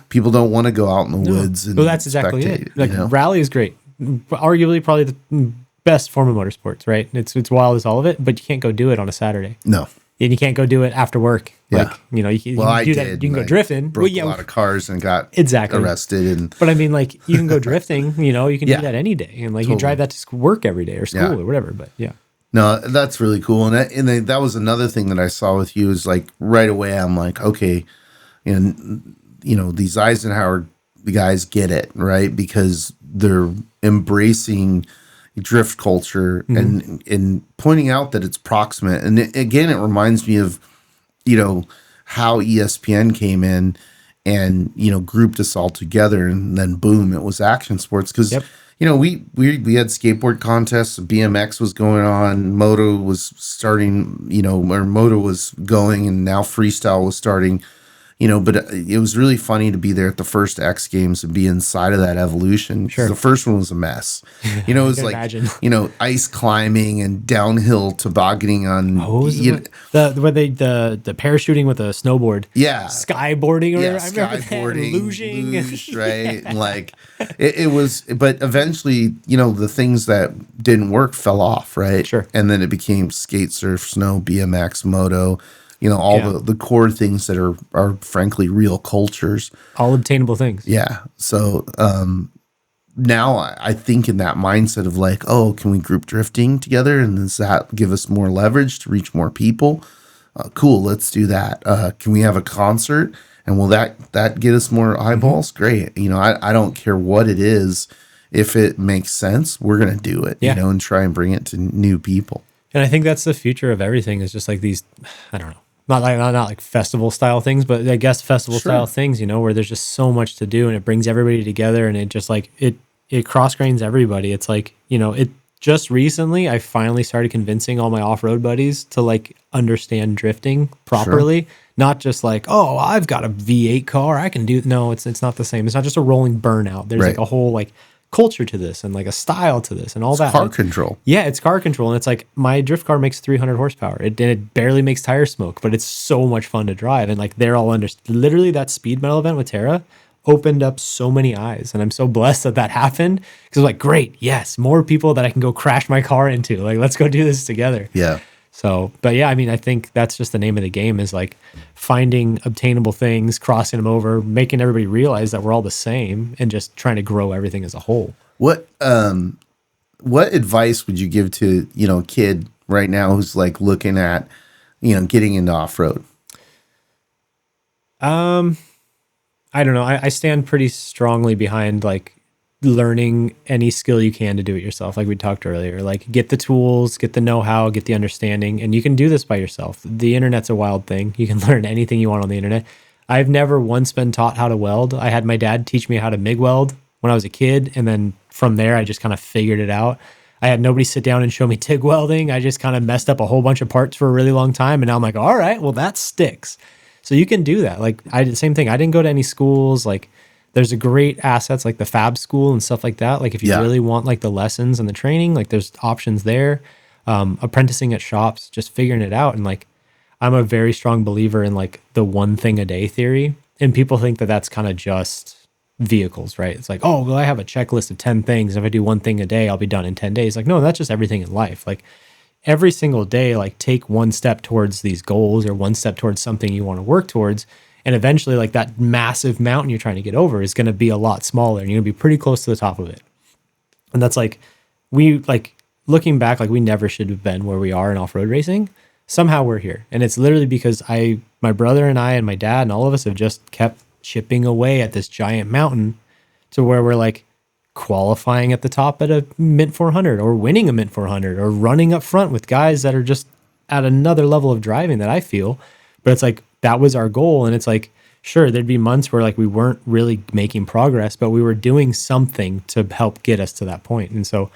People don't want to go out in the woods. And well, that's exactly spectate, it. Like, rally is great, arguably probably the best form of motorsports, right? It's wild as all of it, but you can't go do it on a Saturday. No. And you can't go do it after work. Yeah. Like, you can I do did. that. You can go drifting. Broke a lot of cars and got arrested. But I mean, like, you can go drifting, you can do that any day. And like, you drive that to work every day or school or whatever. But yeah. No, that's really cool. And that was another thing that I saw with you is, like, right away, I'm like, okay, these Isenhouer guys get it, right? Because they're embracing drift culture and pointing out that it's proximate. And again, it reminds me of, how ESPN came in and, grouped us all together, and then boom, it was action sports. Cause we had skateboard contests, BMX was going on, moto was starting, or moto was going, and now freestyle was starting. But it was really funny to be there at the first X Games and be inside of that evolution. Sure. The first one was a mess. It was like, imagine. Ice climbing and downhill tobogganing on. The parachuting with a snowboard. Yeah. Skyboarding. Skyboarding. Luge, right? And like, it was, but eventually, the things that didn't work fell off, right? Sure. And then it became skate, surf, snow, BMX, moto. All the core things that are frankly real cultures. All obtainable things. Yeah. So now I think in that mindset of like, oh, can we group drifting together? And does that give us more leverage to reach more people? Cool, let's do that. Can we have a concert? And will that get us more eyeballs? Great. I don't care what it is. If it makes sense, we're going to do it, and try and bring it to new people. And I think that's the future of everything, is just like these, I don't know. Not like festival style things, but I guess festival style things, where there's just so much to do, and it brings everybody together, and it just like it cross grains everybody. It's like, it just recently I finally started convincing all my off-road buddies to like understand drifting properly. Not just like, oh, I've got a V8 car, I can do. No, it's not the same. It's not just a rolling burnout. There's like a whole like culture to this, and like a style to this, and all that. Car control. Yeah, it's car control. And it's like, my drift car makes 300 horsepower. It barely makes tire smoke, but it's so much fun to drive. And like, they're all literally that speed metal event with Tara opened up so many eyes. And I'm so blessed that happened, because I'm like, great, yes, more people that I can go crash my car into. Like, let's go do this together. Yeah. So, but yeah, I mean, I think that's just the name of the game, is like finding obtainable things, crossing them over, making everybody realize that we're all the same, and just trying to grow everything as a whole. What advice would you give to, a kid right now who's like looking at, getting into off-road? I don't know. I stand pretty strongly behind like learning any skill you can to do it yourself. Like we talked earlier, like get the tools, get the know-how, get the understanding, and you can do this by yourself. The internet's a wild thing. You can learn anything you want on the internet. I've never once been taught how to weld. I had my dad teach me how to MIG weld when I was a kid. And then from there, I just kind of figured it out. I had nobody sit down and show me TIG welding. I just kind of messed up a whole bunch of parts for a really long time. And now I'm like, all right, well, that sticks. So you can do that. Like I did the same thing. I didn't go to any schools. Like there's a great assets like the Fab School and stuff like that. Like if you really want like the lessons and the training, like there's options there. Apprenticing at shops, just figuring it out. And like, I'm a very strong believer in like the one thing a day theory. And people think that that's kind of just vehicles, right? It's like, oh, well, I have a checklist of 10 things. If I do one thing a day, I'll be done in 10 days. Like, no, that's just everything in life. Like every single day, like take one step towards these goals or one step towards something you want to work towards. And eventually like that massive mountain you're trying to get over is going to be a lot smaller and you're going to be pretty close to the top of it. And that's like, we like looking back, like we never should have been where we are in off-road racing. Somehow we're here. And it's literally because my brother and I and my dad and all of us have just kept chipping away at this giant mountain to where we're like qualifying at the top at a Mint 400 or winning a Mint 400 or running up front with guys that are just at another level of driving that I feel. But it's like, that was our goal. And it's like, sure, there'd be months where like we weren't really making progress, but we were doing something to help get us to that point. And so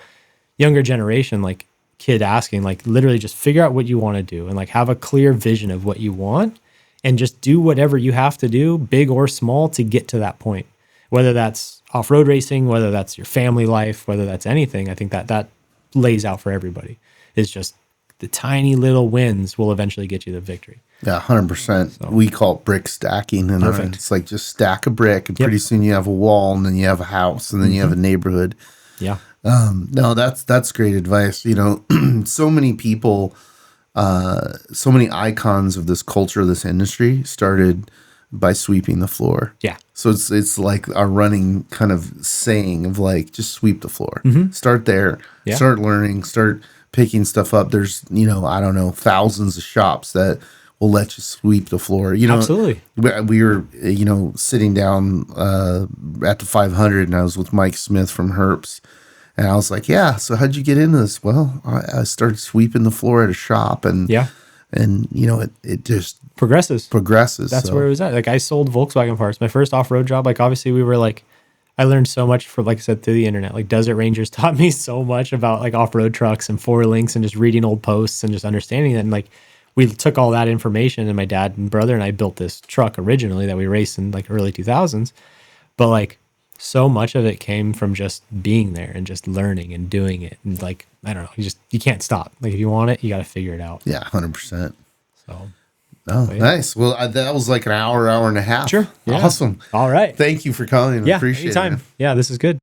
younger generation, like kid asking, like literally just figure out what you want to do and like have a clear vision of what you want and just do whatever you have to do, big or small, to get to that point. Whether that's off-road racing, whether that's your family life, whether that's anything, I think that lays out for everybody. It's just the tiny little wins will eventually get you the victory. Yeah, 100%. So, we call it brick stacking. And it's like just stack a brick and pretty soon you have a wall and then you have a house and then you have a neighborhood. Yeah. No, that's great advice. You know, so many people, so many icons of this culture, this industry started by sweeping the floor. Yeah. So it's like our running kind of saying of like, just sweep the floor. Start there, start learning, start picking stuff up. There's, you know, I don't know, thousands of shops that will let you sweep the floor. You know, absolutely. We were, you know, sitting down at the 500 and I was with Mike Smith from Herps. And I was like, yeah, so how'd you get into this? Well, I started sweeping the floor at a shop and you know, it just progresses. That's where it was at. Like I sold Volkswagen parts. My first off-road job, like obviously we were like, I learned so much for, like I said, through the internet. Like Desert Rangers taught me so much about like off-road trucks and four links and just reading old posts and just understanding that. And like we took all that information and my dad and brother and I built this truck originally that we raced in like early 2000s. But like so much of it came from just being there and just learning and doing it. And like, I don't know, you can't stop. Like if you want it, you got to figure it out. Yeah, 100%. So. Oh, nice. Well, that was like an hour and a half. Sure. Yeah. Awesome. All right. Thank you for calling. Yeah, Appreciate anytime. it. Yeah, this is good.